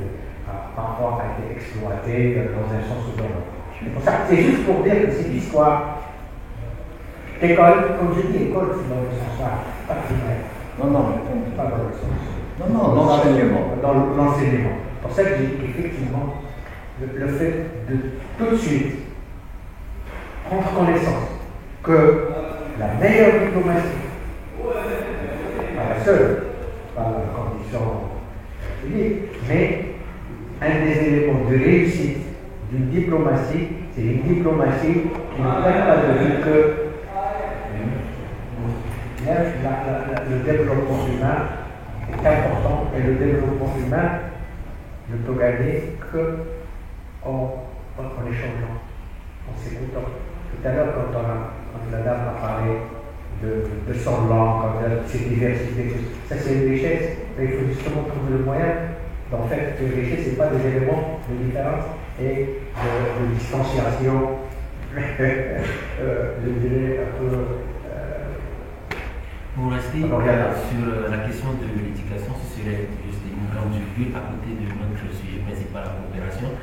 parfois a été exploitée dans un sens ou dans l'autre. C'est juste pour dire que c'est l'histoire d'école, comme je dis, école, c'est dans le sens là, pas primaire. Non, Pas dans le sens. non, l'enseignement. Dans l'enseignement. C'est pour ça que j'ai dit qu'effectivement, le fait de tout de suite prendre connaissance que la meilleure diplomatie, pas la seule, pas la condition publique, mais un des éléments de réussite d'une diplomatie, c'est une diplomatie qui ne prenne pas de vue que le développement humain est important et le développement humain ne peut gagner qu'en échangeant, en s'écoutant. Tout à l'heure, quand la dame a parlé de son langue, de ses diversités, ça c'est une richesse, mais il faut justement trouver le moyen. En fait, les richesses, ce n'est pas des éléments de différence et de distanciation, je dirais un peu. Pour rester sur la question de l'éducation, ce serait juste une grande virgule à côté de notre sujet principal, la coopération.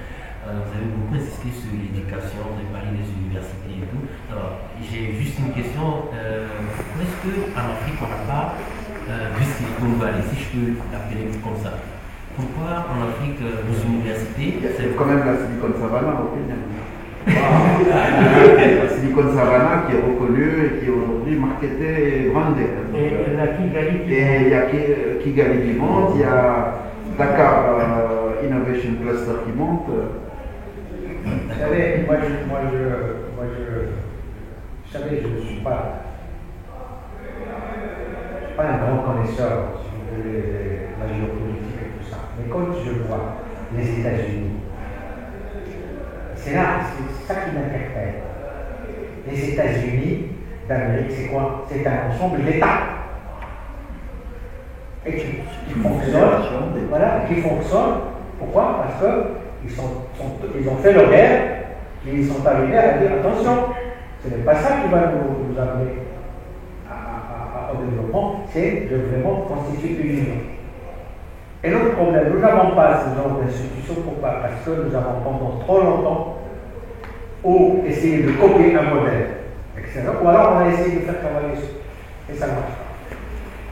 Vous avez beaucoup insisté sur l'éducation, vous avez parlé des universités et tout. Alors, j'ai juste une question. Est-ce qu'en Afrique, on n'a pas vu Silicon Valley, si je peux l'appeler comme ça? Pourquoi en Afrique, nos universités... C'est quand même la Silicon Savannah au Kenya. La Silicon Savannah qui est reconnue et qui est aujourd'hui marketée et brandée. Et la Kigali qui et il y a Kigali qui monte, il y a Dakar Innovation Cluster qui monte. Vous savez, vous savez, je ne suis pas un grand connaisseur, si vous voulez, de la géopolitique et tout ça. Mais quand je vois les États-Unis, c'est ça qui m'interpelle. Les États-Unis d'Amérique, c'est quoi? C'est un ensemble d'États. Et qui fonctionne. Voilà, qui fonctionne. Pourquoi? Parce qu'ils ont fait leur guerre et ils sont arrivés à dire attention, ce n'est pas ça qui va nous amener au développement, c'est de vraiment constituer une union. Et l'autre problème, nous n'avons pas ce genre d'institution parce que nous avons pendant trop longtemps ou essayé de copier un modèle, etc. Ou alors on a essayé de faire travailler ça. Et ça ne marche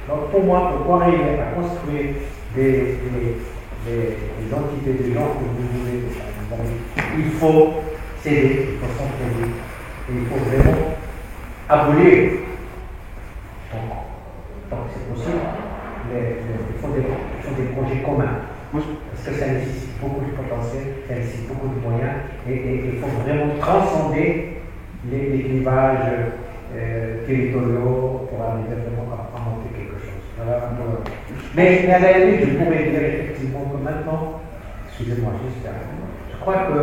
pas. Donc pour moi, pour arriver à construire des entités de gens que vous voulez, il faut s'aider, il faut s'entraider, et il faut vraiment abolir. Donc c'est possible, mais il faut des projets communs. Parce que ça nécessite beaucoup de potentiel, ça nécessite beaucoup de moyens, et il faut vraiment transcender les clivages territoriaux pour arriver vraiment à monter quelque chose. Voilà. Mais à la limite, je pourrais dire effectivement que maintenant, excusez-moi juste, je crois que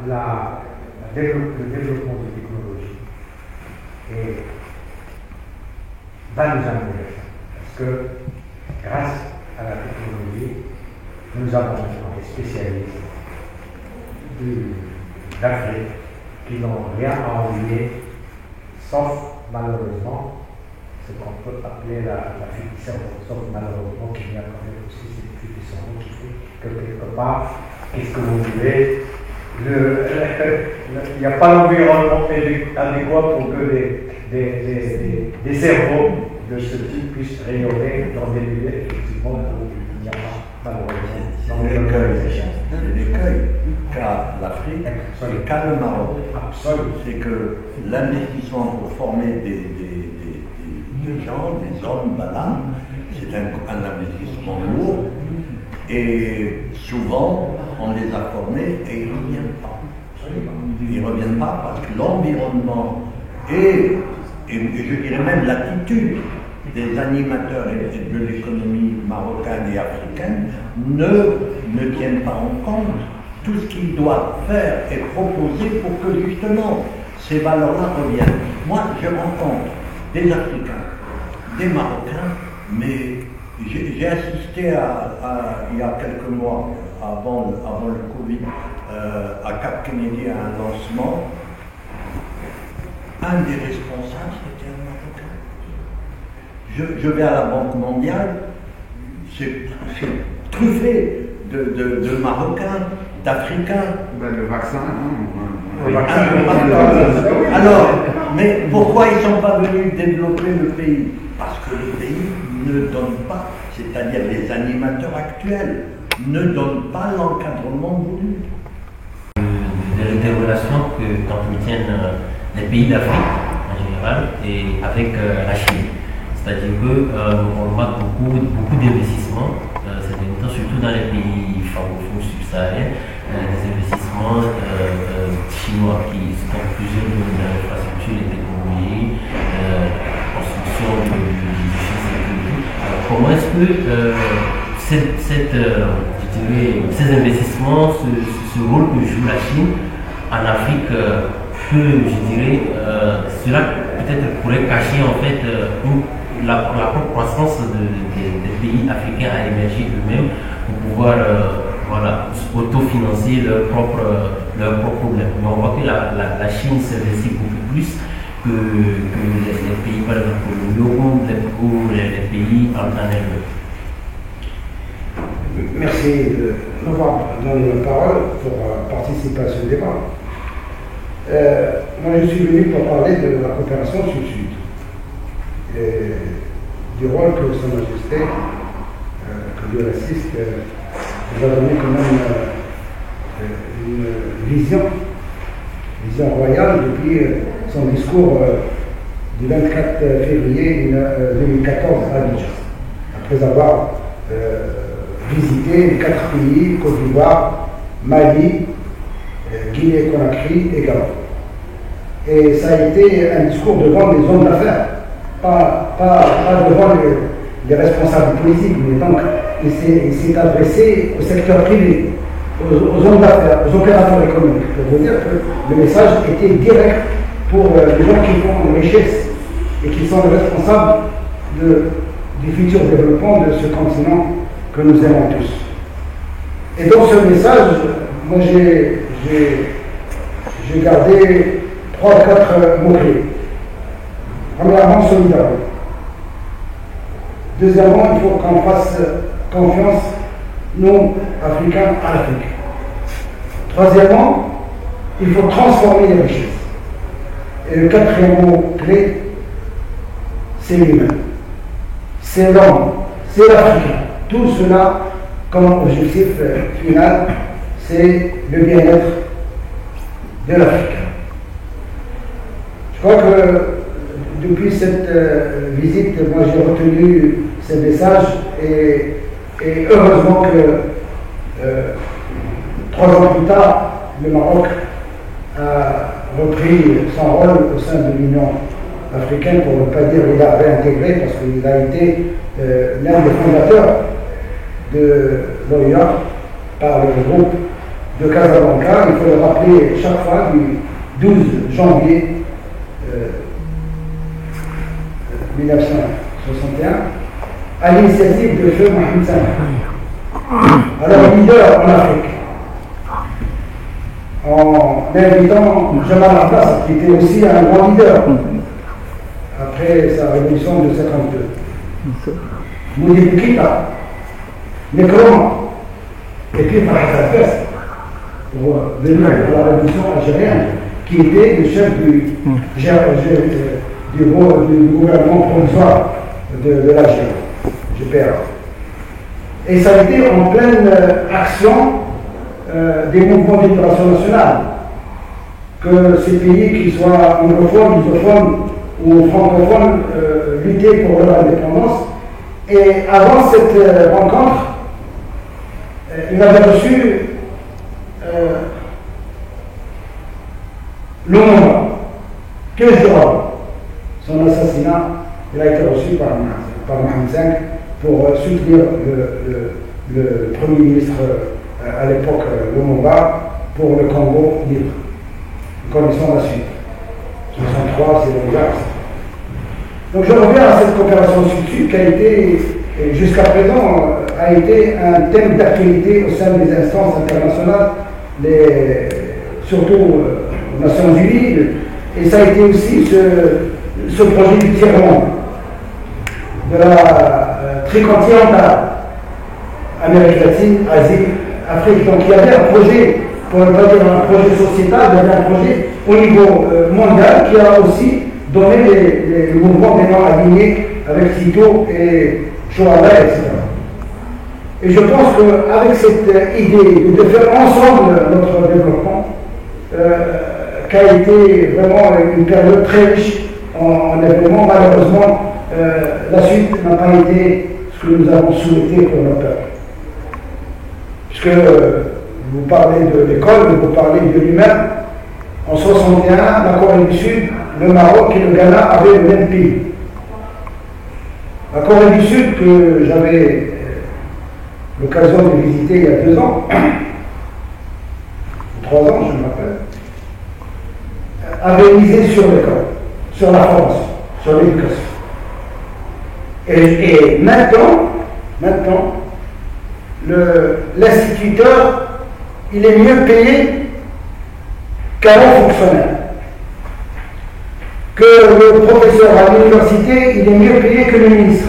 le développement de technologie va nous amener à ça. Parce que grâce à la technologie, nous avons des spécialistes d'Afrique qui n'ont rien à envier, sauf malheureusement ce qu'on peut appeler la fuite du cerveau, sauf malheureusement qu'il y a quand même aussi cette fuite du cerveau qui fait que quelque part, qu'est-ce que vous voulez, il n'y a pas l'environnement adéquat pour que des cerveaux de ce type puissent rayonner dans des milieux effectivement où il n'y a pas malheureusement. C'est l'écueil qu'a l'Afrique et qu'a le Maroc. C'est que l'investissement pour former des gens, des hommes, voilà, c'est un investissement lourd Et souvent, on les a formés et ils ne reviennent pas. Ils ne reviennent pas parce que l'environnement et je dirais même l'attitude des animateurs de l'économie marocaine et africaine ne tiennent pas en compte tout ce qu'ils doivent faire et proposer pour que justement ces valeurs-là reviennent. Moi, je rencontre des Africains, des Marocains, mais j'ai assisté il y a quelques mois, avant le Covid, à Cap Kennedy à un lancement. Un des responsables, c'était un Marocain. Je vais à la Banque mondiale, c'est truffé de Marocains, d'Africains. Le vaccin, hein, Oui. Alors, mais pourquoi ils ne sont pas venus développer le pays? Parce que le pays ne donne pas, c'est-à-dire les animateurs actuels, ne donnent pas l'encadrement voulu. Des relations qu'entretiennent les pays d'Afrique en général et avec la Chine. C'est-à-dire qu'on remarque beaucoup d'investissements, ces derniers temps, surtout dans les pays francophones subsahariens, des investissements chinois qui sont plusieurs domaines de l'infrastructure, les technologies, construction de sécurité. Alors comment est-ce que ces investissements, ce rôle que joue la Chine en Afrique peut, je dirais, cela peut-être pourrait cacher en fait la propre croissance des pays africains à émerger eux-mêmes pour pouvoir autofinancer leurs propres problèmes. Mais on voit que la Chine s'investit beaucoup plus que les pays, par exemple, ou les pays en eux-mêmes. Merci de m'avoir donné la parole pour participer à ce débat. Moi, je suis venu pour parler de la coopération sud-sud et du rôle que Sa Majesté, que Dieu l'assiste, nous a donné quand même une vision royale depuis son discours du 24 février 2014 à Abidjan, après avoir visité les 4 pays, Côte d'Ivoire, Mali, Guinée-Conakry et Gabon. Et ça a été un discours devant les hommes d'affaires, pas devant les responsables politiques, mais donc il s'est adressé au secteur privé, aux hommes d'affaires, aux opérateurs économiques. Je veux dire que le message était direct pour les gens qui font richesse et qui sont les responsables du futur développement de ce continent que nous aimons tous. Et dans ce message, moi j'ai gardé 3 ou 4 mots-clés. Premièrement, solidarité. Deuxièmement, il faut qu'on fasse confiance, nous, Africains, à l'Afrique. Troisièmement, il faut transformer les richesses. Et le 4e mot-clé, c'est l'humain. C'est l'homme, c'est l'Africain. Tout cela, comme objectif final, c'est le bien-être de l'Africain. Je crois que depuis cette visite, moi j'ai retenu ces messages et heureusement que 3 ans plus tard, le Maroc a repris son rôle au sein de l'Union africaine, pour ne pas dire qu'il a réintégré, parce qu'il a été l'un des fondateurs de l'OIA par le groupe de Casablanca. Il faut le rappeler chaque fois, du 12 janvier 1961, à l'initiative de feu Mohamed Salah. Alors, leader en Afrique, en invitant Jamal Abbas, qui était aussi un grand leader après sa révolution de 52. Moudi Boukita, Nkrumah, et puis Farhat Abbas, pour venir à la révolution algérienne, qui était le chef du gouvernement provisoire de l'Algérie, GPA. Et ça a été en pleine action des mouvements d'éducation nationale, que ces pays, qu'ils soient anglophones, lusophones ou francophones, luttaient pour leur indépendance. Et avant cette rencontre, il avait reçu le moment, 15 jours avant son assassinat, il a été reçu par Mohamed V pour soutenir le Premier ministre à l'époque, Lumumba, pour le Congo libre. Nous connaissons la suite. 63, c'est le Gars. Donc je reviens à cette coopération sud-sud qui a été, jusqu'à présent, a été un thème d'actualité au sein des instances internationales, surtout aux Nations Unies, et ça a été aussi ce projet du tiers-monde, de la tricontinentale, Amérique latine, Asie, Afrique. Donc il y avait un projet, pour ne pas dire un projet sociétal, il y avait un projet au niveau mondial qui a aussi donné le mouvement des non alignés avec Tito et Chouala, etc. Et je pense qu'avec cette idée de faire ensemble notre développement, qui a été vraiment une période très riche en événements, malheureusement, la suite n'a pas été ce que nous avons souhaité pour nos peuples. Puisque vous parlez de l'école, vous parlez de l'humain. En 61, la Corée du Sud, le Maroc et le Ghana avaient le même PIB. La Corée du Sud, que j'avais l'occasion de visiter il y a 2 ans, 3 ans, je me rappelle, avait misé sur l'école, sur la formation, sur l'éducation. Et maintenant, l'instituteur, il est mieux payé qu'un haut fonctionnaire. Que le professeur à l'université, il est mieux payé que le ministre.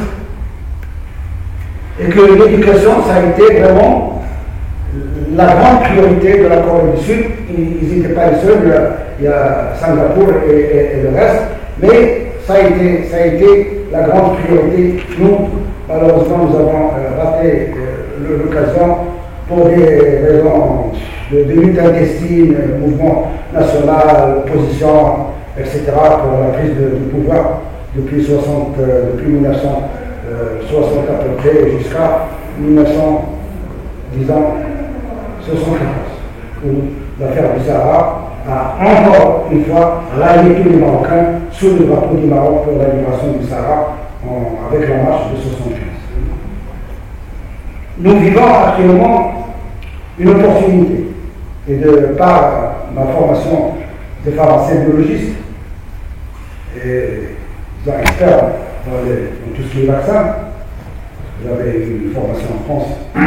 Et que l'éducation, ça a été vraiment la grande priorité de la Corée du Sud. Ils n'étaient pas les seuls, il y a Singapour et le reste, mais ça a été la grande priorité. Nous, malheureusement, nous avons raté l'occasion pour des raisons de lutte intestine, mouvement national, opposition, etc., pour la prise du pouvoir depuis 1960 à peu près jusqu'à 1974, où l'affaire du Sahara a encore une fois rallié tous les Marocains sous le drapeau du Maroc pour la libération du Sahara avec la marche de 1975. Nous vivons actuellement une opportunité, et de par ma formation de pharmacien biologiste et expert dans tout ce qui est vaccin, j'avais eu une formation en France à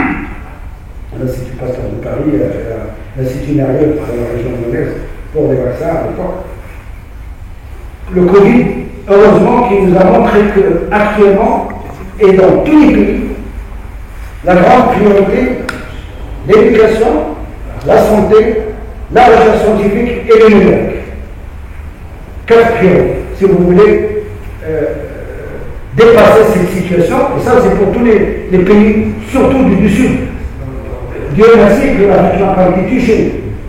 l'Institut Pasteur de Paris, à l'Institut Nérieux dans la région de l'Est pour des vaccins à l'époque. Le Covid, heureusement, qui nous a montré qu'actuellement, et dans tous les pays, la grande priorité, l'éducation, la santé, la recherche scientifique et le numérique. 4 priorités, si vous voulez dépasser cette situation, et ça c'est pour tous les pays, surtout du Sud. Dieu merci que l'Afrique n'a pas été touchée,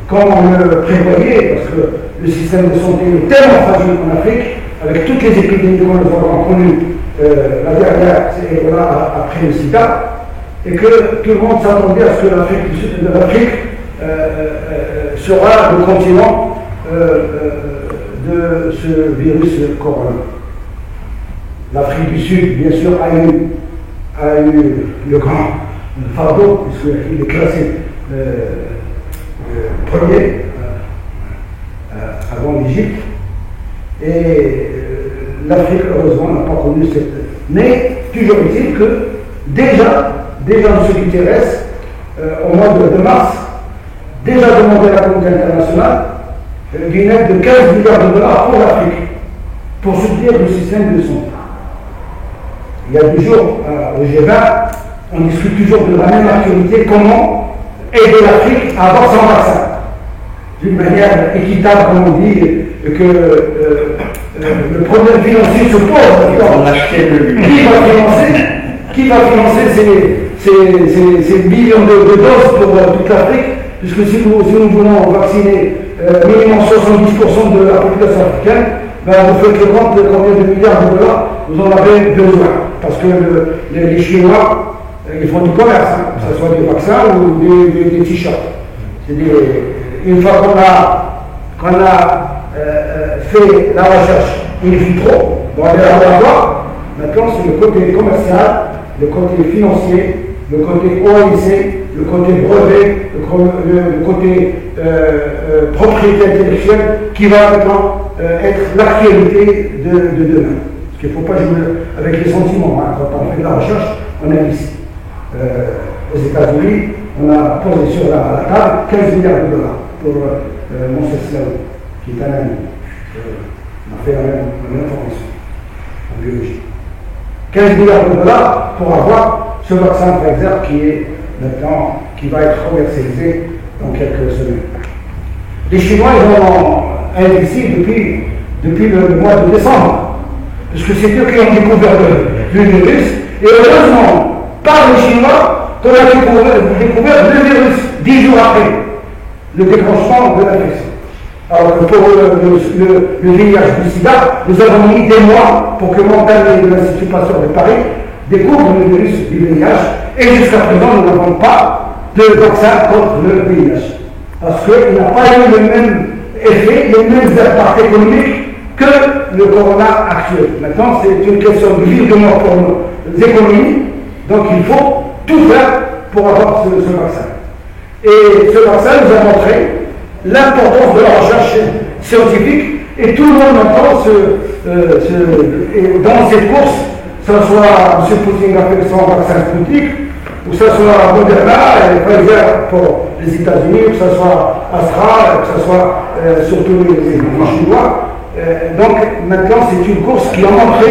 comme on le prévoyait, parce que le système de santé est tellement fragile en Afrique, avec toutes les épidémies que nous avons connues, la dernière c'est Ebola après le sida, et que tout le monde s'attendait à ce que l'Afrique du Sud de l'Afrique sera le continent de ce virus corona. L'Afrique du Sud, bien sûr, a eu le grand fardeau, puisqu'il est classé premier avant l'Égypte. Et l'Afrique, heureusement, n'a pas connu cette. Mais toujours est-il que déjà en ce qui intéresse, au mois de mars, déjà demandé à la communauté internationale d'une aide de 15 milliards de dollars pour l'Afrique, pour soutenir le système de santé. Il y a 2 jours, au G20, on discute toujours de la même actualité, comment aider l'Afrique à avoir son vaccin. D'une manière équitable, comme on dit, que le problème financier se pose. Qui va financer ces millions de doses pour toute l'Afrique, puisque si nous voulons vacciner minimum 70% de la population africaine, ben vous faites le compte de combien de milliards de dollars vous en avez besoin. Parce que les Chinois Ils font du commerce, hein, que ce soit des vaccins ou des t-shirts. Une fois qu'on a fait la recherche in vitro dans les laboratoires, maintenant c'est le côté commercial, le côté financier, le côté OIC, le côté brevet, le côté propriété intellectuelle qui va maintenant être l'actualité de demain. Parce qu'il ne faut pas jouer avec les sentiments. Hein. Quand on fait de la recherche, on est ici. Aux États-Unis, on a posé sur la table 15 milliards de dollars pour Monsef Slaoui, qui est un ami. On a fait la même formation en biologie. 15 milliards de dollars pour avoir ce vaccin Pfizer qui va être commercialisé dans quelques semaines. Les Chinois, ils ont investi depuis le mois de décembre, parce que c'est eux qui ont découvert le virus, et heureusement, par les Chinois, qu'on a découvert le virus 10 jours après le déclenchement de l'infection. Alors que pour le VIH du sida, nous avons mis des mois pour que Montagne de l'Institut Pasteur de Paris découvre le virus du VIH, et jusqu'à présent, nous n'avons pas de vaccin contre le VIH. Parce qu'il n'a pas eu le même effet, les mêmes impacts économiques que le corona actuel. Maintenant, c'est une question de vie ou de mort pour nos économies, donc il faut tout faire pour avoir ce vaccin. Et ce vaccin nous a montré l'importance de la recherche scientifique, et tout le monde maintenant dans cette course, que ce soit M. Poutine a fait son vaccin Sputnik, ou que ce soit Moderna et Pfizer pour les États-Unis, ou que ce soit Astra, que ce soit surtout les Chinois. Donc maintenant c'est une course qui a montré.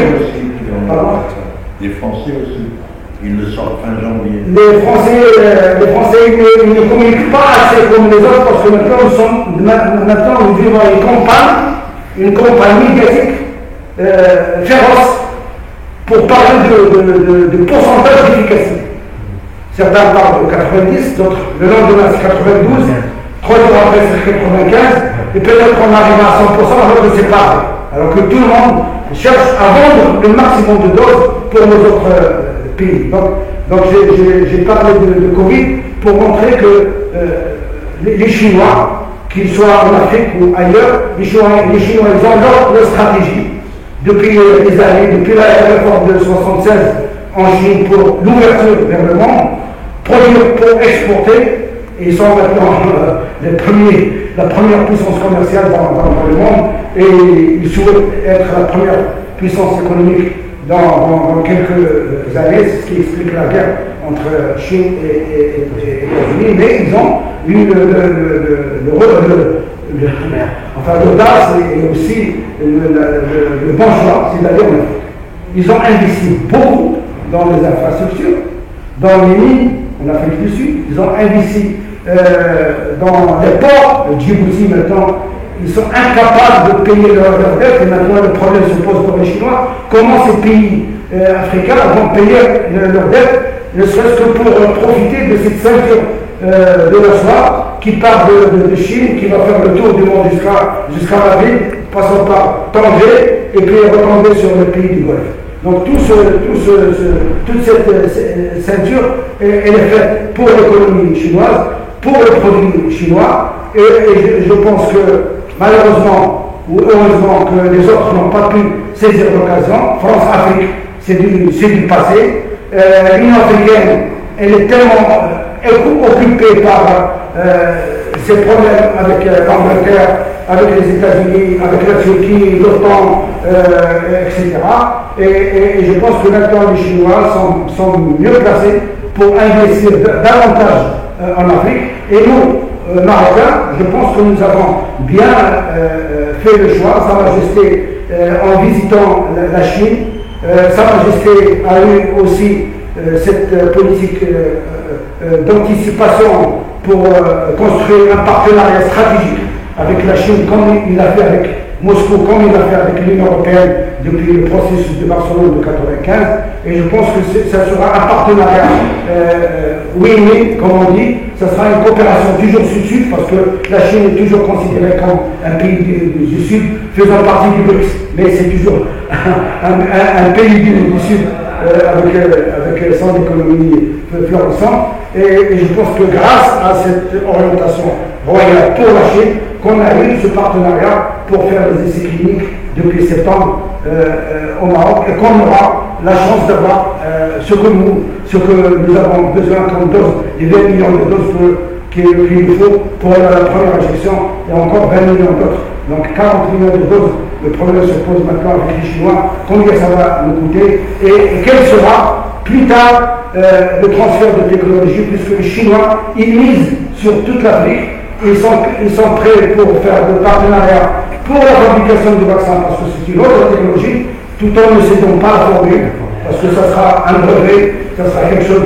Les Français aussi, ils le sortent fin janvier. Les Français ils ne communiquent pas assez comme les autres, parce que maintenant nous vivons une campagne médiatique féroce pour parler de pourcentage d'efficacité. Certains parlent de 90, d'autres le lendemain c'est 92, 3 jours après c'est 95, et peut-être qu'on arrive à 100% alors que c'est pareil. Alors que tout le monde cherche à vendre le maximum de doses pour nos autres pays. Donc j'ai parlé de Covid pour montrer que les Chinois, qu'ils soient en Afrique ou ailleurs, les Chinois ils ont leur stratégie depuis des années, depuis la réforme de 1976 en Chine pour l'ouverture vers le monde, produire pour exporter, et ils sont maintenant la première puissance commerciale dans le monde, et ils souhaitent être la première puissance économique dans quelques années. C'est ce qui explique la guerre entre Chine et États-Unis, mais ils ont eu l'audace et aussi le bon choix, c'est-à-dire ils ont investi beaucoup dans les infrastructures, dans les mines en Afrique du Sud, ils ont investi dans les ports de Djibouti maintenant. Ils sont incapables de payer leur dette, et maintenant le problème se pose pour les Chinois. Comment ces pays africains vont payer leur dette, ne serait-ce que pour profiter de cette ceinture de la soie qui part de Chine, qui va faire le tour du monde jusqu'à la ville, passant par Tanger, et puis retomber sur les pays du Golfe. Donc toute cette ceinture, elle est faite pour l'économie chinoise, pour les produits chinois, et je pense que malheureusement ou heureusement que les autres n'ont pas pu saisir l'occasion. France-Afrique, c'est du passé. L'Union africaine, elle est tellement occupée par ces problèmes avec l'Angleterre, avec les États-Unis, avec la Turquie, l'OTAN, etc. Et je pense que maintenant les Chinois sont mieux placés pour investir davantage en Afrique. Et nous, Marocains, je pense que nous avons bien fait le choix. Sa Majesté, en visitant la Chine, Sa Majesté a eu aussi cette politique d'anticipation pour construire un partenariat stratégique avec la Chine, comme il l'a fait avec Moscou, comme il l'a fait avec l'Union européenne depuis le processus de Barcelone de 1995. Et je pense que ça sera un partenariat win-win, comme on dit. Ça sera une coopération toujours sud-sud, parce que la Chine est toujours considérée comme un pays du Sud faisant partie du BRICS. Mais c'est toujours un pays du Sud avec son économie florissant. Et je pense que grâce à cette orientation royale pour la Chine, qu'on a eu ce partenariat pour faire les essais cliniques depuis septembre au Maroc, et qu'on aura la chance d'avoir ce que nous avons besoin comme dose, les 20 millions de doses qu'il nous faut pour la première injection, et encore 20 millions d'autres. Donc 40 millions de doses. Le problème se pose maintenant avec les Chinois, combien ça va nous coûter, et quel sera plus tard le transfert de technologie, puisque les Chinois, ils misent sur toute l'Afrique. Ils sont prêts pour faire des partenariats pour la fabrication du vaccin, parce que c'est une autre technologie, tout en ne cédant pas la formule, parce que ça sera un brevet, ça sera quelque chose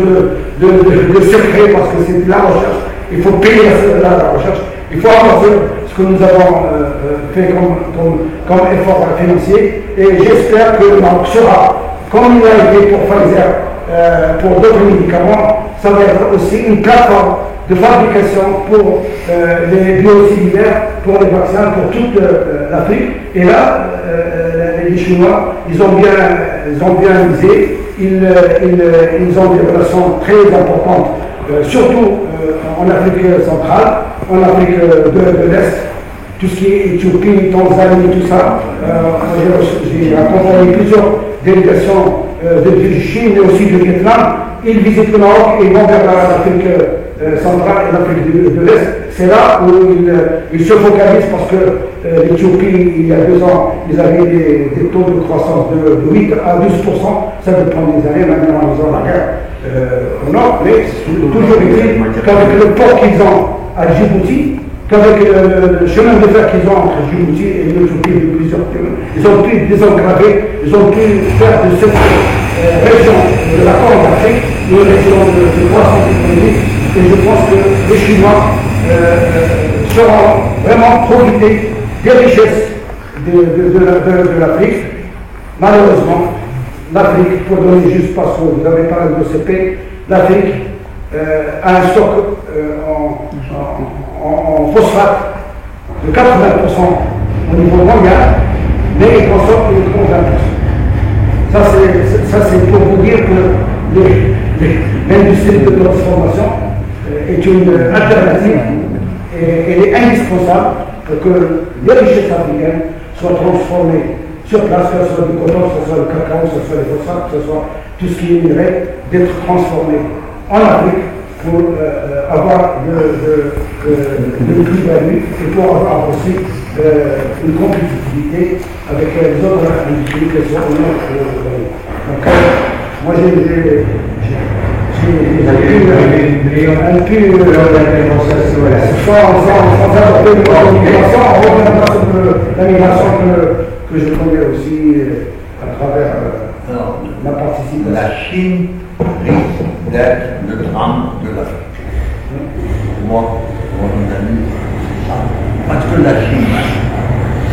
de secret, parce que c'est de la recherche. Il faut payer la recherche, il faut apporter ce que nous avons fait comme effort financier, et j'espère que le Maroc sera, comme il a été pour Pfizer, pour d'autres médicaments, ça va être aussi une plateforme de fabrication pour les biosimilaires, pour les vaccins, pour toute l'Afrique. Et là, les Chinois, ils ont bien misé, ils ont des relations très importantes, surtout en Afrique centrale, en Afrique de l'Est, tout ce qui est Éthiopie, Tanzanie, tout ça. J'ai accompagné plusieurs délégations de Chine, mais aussi de Vietnam. Ils visitent le Maroc et ils vont vers l'Afrique centrale et l'Afrique de l'Est. C'est là où ils se focalisent, parce que l'Éthiopie, il y a 2 ans, ils avaient des taux de croissance de 8 à 12%. Ça dépend des années, maintenant ils ont la guerre au nord, mais toujours est-il qu'avec le port qu'ils ont à Djibouti, qu'avec le chemin de fer qu'ils ont entre Djibouti et l'Éthiopie de plusieurs kilomètres, ils ont pu désenclaver, ils ont pu faire de cette région de la Corne d'Afrique une région de croissance économique. Et je pense que les Chinois sauront vraiment profiter des richesses de l'Afrique. Malheureusement, l'Afrique, pour donner juste parce que vous avez parlé de CP, l'Afrique a un stock en phosphate de 80% au niveau mondial, mais il consomme uniquement 20%. Ça c'est pour vous dire que l'industrie de transformation est une alternative et elle est indispensable pour que les richesses africaines soient transformées sur place, que ce soit du coton, que ce soit le cacao, que ce soit les phosphates, que ce soit tout ce qui est minerai, d'être transformé en Afrique pour avoir de plus-value et pour avoir aussi une compétitivité avec les autres industries qui sont au nord. Donc, moi j'ai un peu sans aborder l'immigration, on reviendra sur la migration que je connais aussi à travers la participation. La Chine risque d'être le drame de l'Afrique. Moi, mon ami, c'est ça. Parce que la Chine,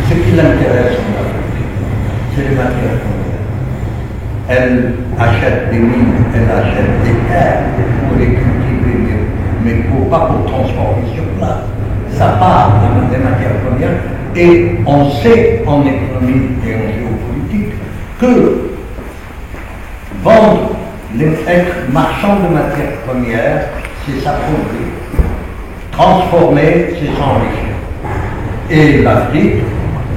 ce qui l'intéresse en Afrique, c'est les matières premières. Elle achète des mines, elle achète des terres pour les cultiver, mais pas pour transformer sur place. Ça part des matières premières, et on sait en économie et en géopolitique que vendre, être marchand de matières premières, c'est s'approprier. Transformer, c'est s'enrichir. Et l'Afrique,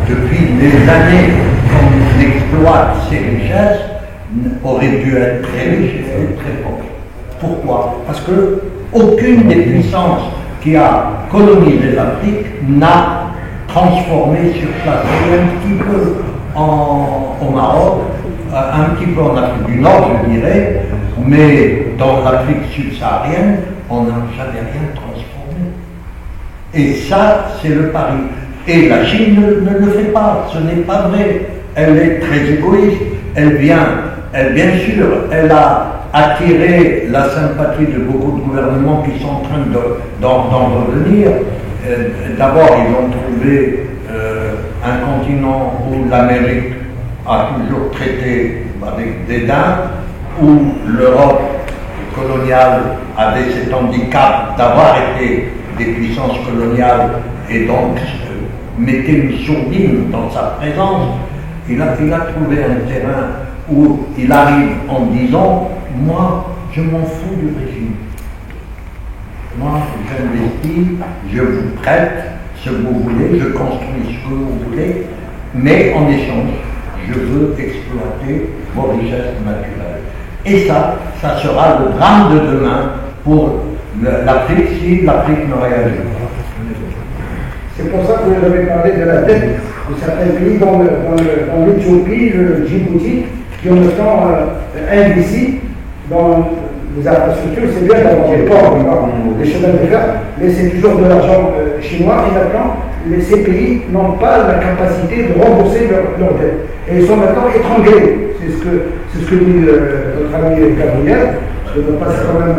depuis des années qu'on exploite ses richesses, aurait dû être très riche et très pauvre. Pourquoi? Parce que aucune des puissances qui a colonisé l'Afrique n'a transformé sur place. Et un petit peu au Maroc, un petit peu en Afrique du Nord, je dirais, mais dans l'Afrique subsaharienne, on n'a jamais rien transformé. Et ça, c'est le pari. Et la Chine ne le fait pas, ce n'est pas vrai. Elle est très égoïste. Bien sûr, elle a attiré la sympathie de beaucoup de gouvernements qui sont en train d'en revenir. D'abord, ils ont trouvé un continent où l'Amérique a toujours traité avec dédain, où l'Europe coloniale avait cet handicap d'avoir été des puissances coloniales et donc mettait une sourdine dans sa présence. Il a trouvé un terrain où il arrive en disant, moi, je m'en fous du régime. Moi, j'investis, je vous prête ce que vous voulez, je construis ce que vous voulez, mais en échange, je veux exploiter vos richesses naturelles. Et ça sera le drame de demain pour l'Afrique si l'Afrique ne réagit pas. C'est pour ça que vous avez parlé de la dette de certains pays, dans l'Éthiopie, le Djibouti, qui ont le temps investi dans les infrastructures. C'est bien d'avoir des ports, des chemins de fer, mais c'est toujours de l'argent chinois. Et maintenant, ces pays n'ont pas la capacité de rembourser leur dette. Et ils sont maintenant étranglés. C'est ce que dit notre ami Gabriel. Je vais passer quand même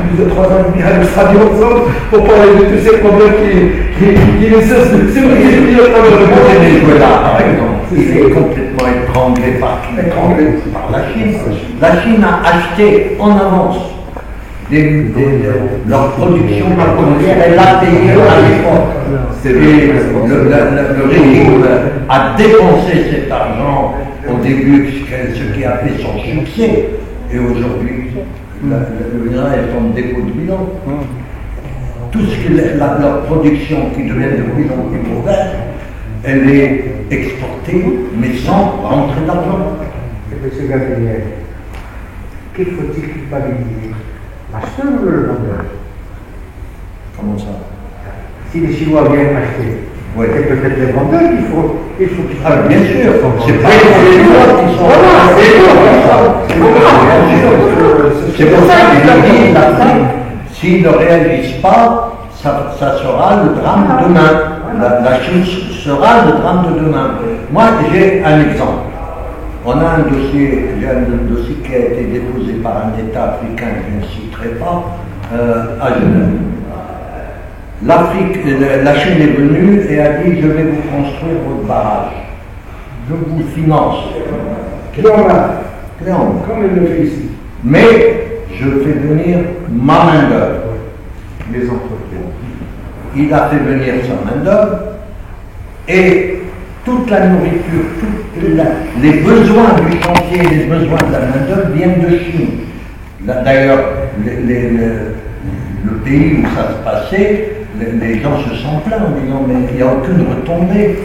plus de 3 ans et demi à l'Australie ensemble pour parler de tous ces problèmes qui ne cessent de se réunir à travers le monde. Le Venezuela, par exemple, il est complètement étranglé par qui? Par la Chine. La Chine a acheté en avance leur production pétrolière, elle l'a payé à l'époque. Et le régime a dépensé cet argent au début, ce qui a fait son succès. Et aujourd'hui, le Venezuela est en dépôt de bilan. Tout ce qui est leur production qui devient de plus en plus mauvaise, elle est exportée, mais sans rentrer d'argent. Monsieur Gabriel, qu'il faut-il culpabiliser? L'acheteur ou le vendeur? Comment ça? Si les Chinois viennent acheter, oui, c'est peut-être les vendeurs qu'il faut ah, bien sûr, c'est pas les Chinois qui sont. C'est pour ça que je dis l'Afrique, s'ils ne réagissent pas, ça sera le drame de demain. La Chine sera le drame de demain. Moi, j'ai un exemple. On a un dossier qui a été déposé par un État africain, je ne citerai pas, à Genève. La Chine est venue et a dit: je vais vous construire votre barrage. Je vous finance. Clé en main. Clé en main. Comme il le fait ici. Mais je fais venir ma main-d'œuvre. Les entreprises. Il a fait venir sa main-d'œuvre et toute la nourriture, les besoins du chantier, les besoins de la main-d'œuvre viennent de Chine. D'ailleurs, le pays où ça se passait, les gens se sont plaints en disant: mais il n'y a aucune retombée.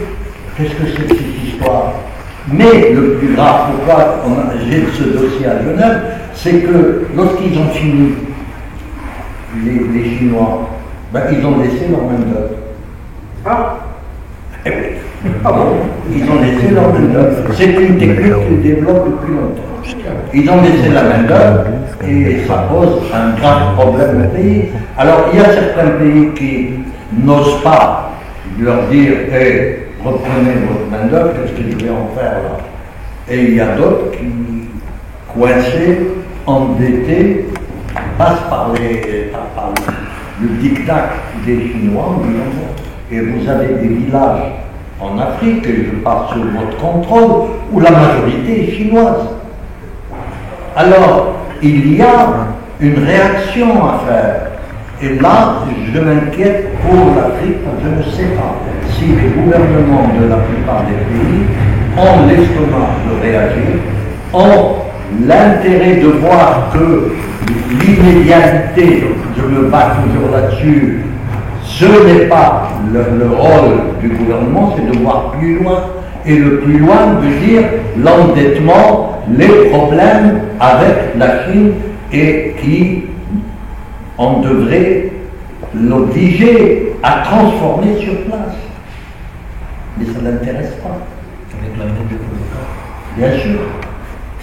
Qu'est-ce que c'est que cette histoire? Mais le plus grave, pourquoi j'ai ce dossier à Genève, c'est que lorsqu'ils ont fini, les Chinois, ben, ils ont laissé leur main-d'œuvre. Ah, Eh oui. Ah bon? Ils ont laissé leur main-d'œuvre. C'est une technique qu'ils développent depuis longtemps. Ils ont laissé la main-d'œuvre et ça pose un grave problème au pays. Alors, il y a certains pays qui n'osent pas leur dire: hey, reprenez votre main-d'œuvre, qu'est-ce que je vais en faire là? Et il y a d'autres qui, coincés, endettés, passent par le diktat des Chinois en disant: et vous avez des villages en Afrique, et je parle sous votre contrôle, où la majorité est chinoise. Alors, il y a une réaction à faire. Et là, je m'inquiète pour l'Afrique, je ne sais pas si les gouvernements de la plupart des pays ont l'estomac de réagir, ont l'intérêt de voir que l'immédiateté, je me bats toujours là-dessus, ce n'est pas le rôle du gouvernement, c'est de voir plus loin. Et le plus loin veut dire l'endettement, les problèmes avec la Chine, et qui on devrait l'obliger à transformer sur place. Mais ça ne l'intéresse pas. Avec la main de l'État. Bien sûr,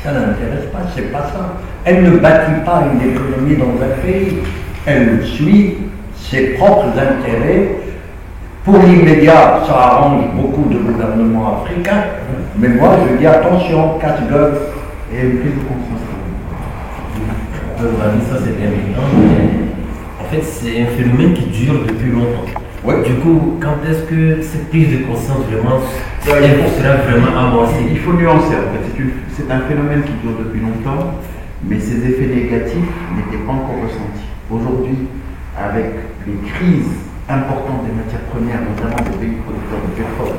ça ne l'intéresse pas, c'est pas ça. Elle ne bâtit pas une économie dans un pays, elle suit ses propres intérêts. Pour l'immédiat, ça arrange beaucoup de gouvernements africains, mais moi je dis attention, casse-gueule. Et une prise de conscience. Ça c'est bien évident, mais en fait c'est un phénomène qui dure depuis longtemps. Ouais. Du coup, quand est-ce que cette prise de conscience vraiment sera vraiment amorcée? Il faut nuancer en fait. C'est un phénomène qui dure depuis longtemps, mais ses effets négatifs n'étaient pas encore ressentis. Aujourd'hui, avec les crises importantes des matières premières, notamment des pays producteurs de pétrole,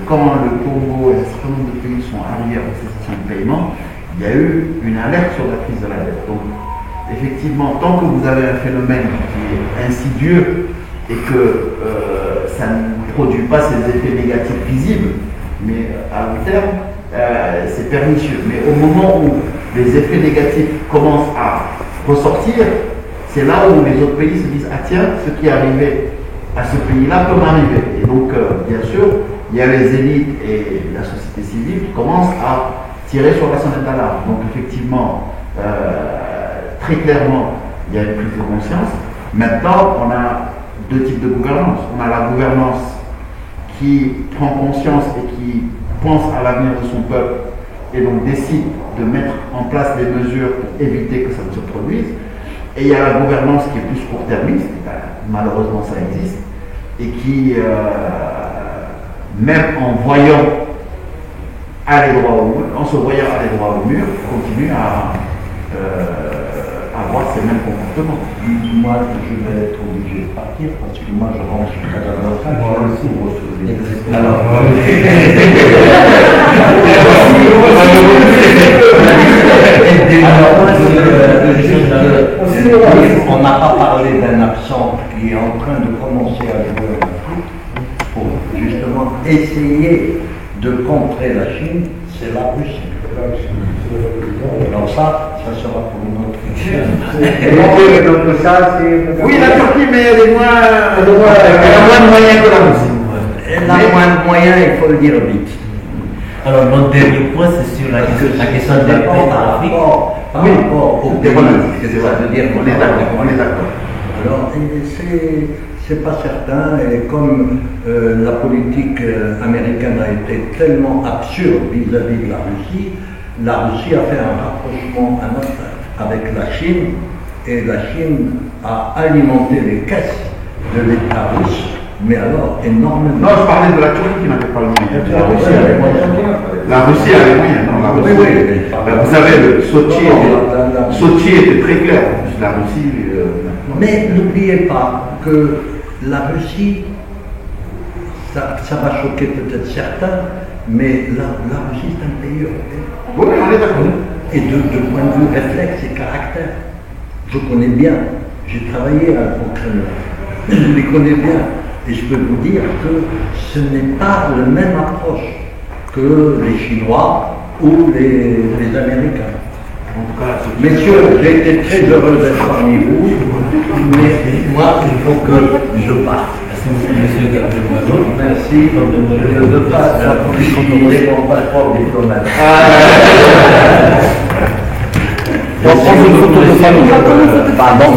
quand le Congo et un certain nombre de pays sont arrivés à la cessation de paiement, il y a eu une alerte sur la crise de la dette. Donc, effectivement, tant que vous avez un phénomène qui est insidieux et que ça ne produit pas ces effets négatifs visibles, mais à long terme, c'est pernicieux. Mais au moment où les effets négatifs commencent à ressortir, c'est là où les autres pays se disent « Ah tiens, ce qui est arrivé à ce pays-là peut m'arriver ». Et donc, bien sûr, il y a les élites et la société civile qui commencent à tirer sur la sonnette d'alarme. Donc effectivement, très clairement, il y a une prise de conscience. Maintenant, on a deux types de gouvernance. On a la gouvernance qui prend conscience et qui pense à l'avenir de son peuple et donc décide de mettre en place des mesures pour éviter que ça ne se produise. Et il y a la gouvernance qui est plus court-termiste, malheureusement ça existe, et qui, même en voyant aller droit au mur, en se voyant aller droit au mur, continue à avoir ces mêmes comportements. Moi, je vais être obligé de partir parce que moi, je rentre jusqu'à la fin. Moi aussi, alors, on n'a pas parlé d'un absent qui est en train de commencer à jouer au foot pour justement essayer de contrer la Chine, c'est la Russie. Alors ça sera pour une autre question. Oui, la Turquie, mais elle est moins de moyens que la Russie. Elle a moins de moyens, il faut le dire vite. Alors, notre dernier point, c'est sur la question de la paix en Afrique. Oui, au pays, c'est ça veut dire qu'on est d'accord. Alors, c'est pas certain, et comme la politique américaine a été tellement absurde vis-à-vis de la Russie a fait un rapprochement avec la Chine, et la Chine a alimenté les caisses de l'État russe, mais alors énormément. Non, je parlais de la Turquie qui n'avait pas le moyen. La Russie a les moyens. La Russie a les moyens, non, la Russie. Oui. Vous savez, le Sochi était très clair. La Russie. Mais n'oubliez pas que la Russie, ça va choquer peut-être certains, mais la Russie est un pays européen. Oui, on est d'accord. Et de point de vue réflexe et caractère, je connais bien, j'ai travaillé au Kremlin, je les connais bien, et je peux vous dire que ce n'est pas la même approche que les Chinois ou les Américains. Messieurs, j'ai été très heureux d'être parmi vous, mais moi, il faut que je parte. Monsieur Gabriel. Merci. Je ne veux pas utiliser mon passeport diplomatique. On prend une photo de famille. Pardon.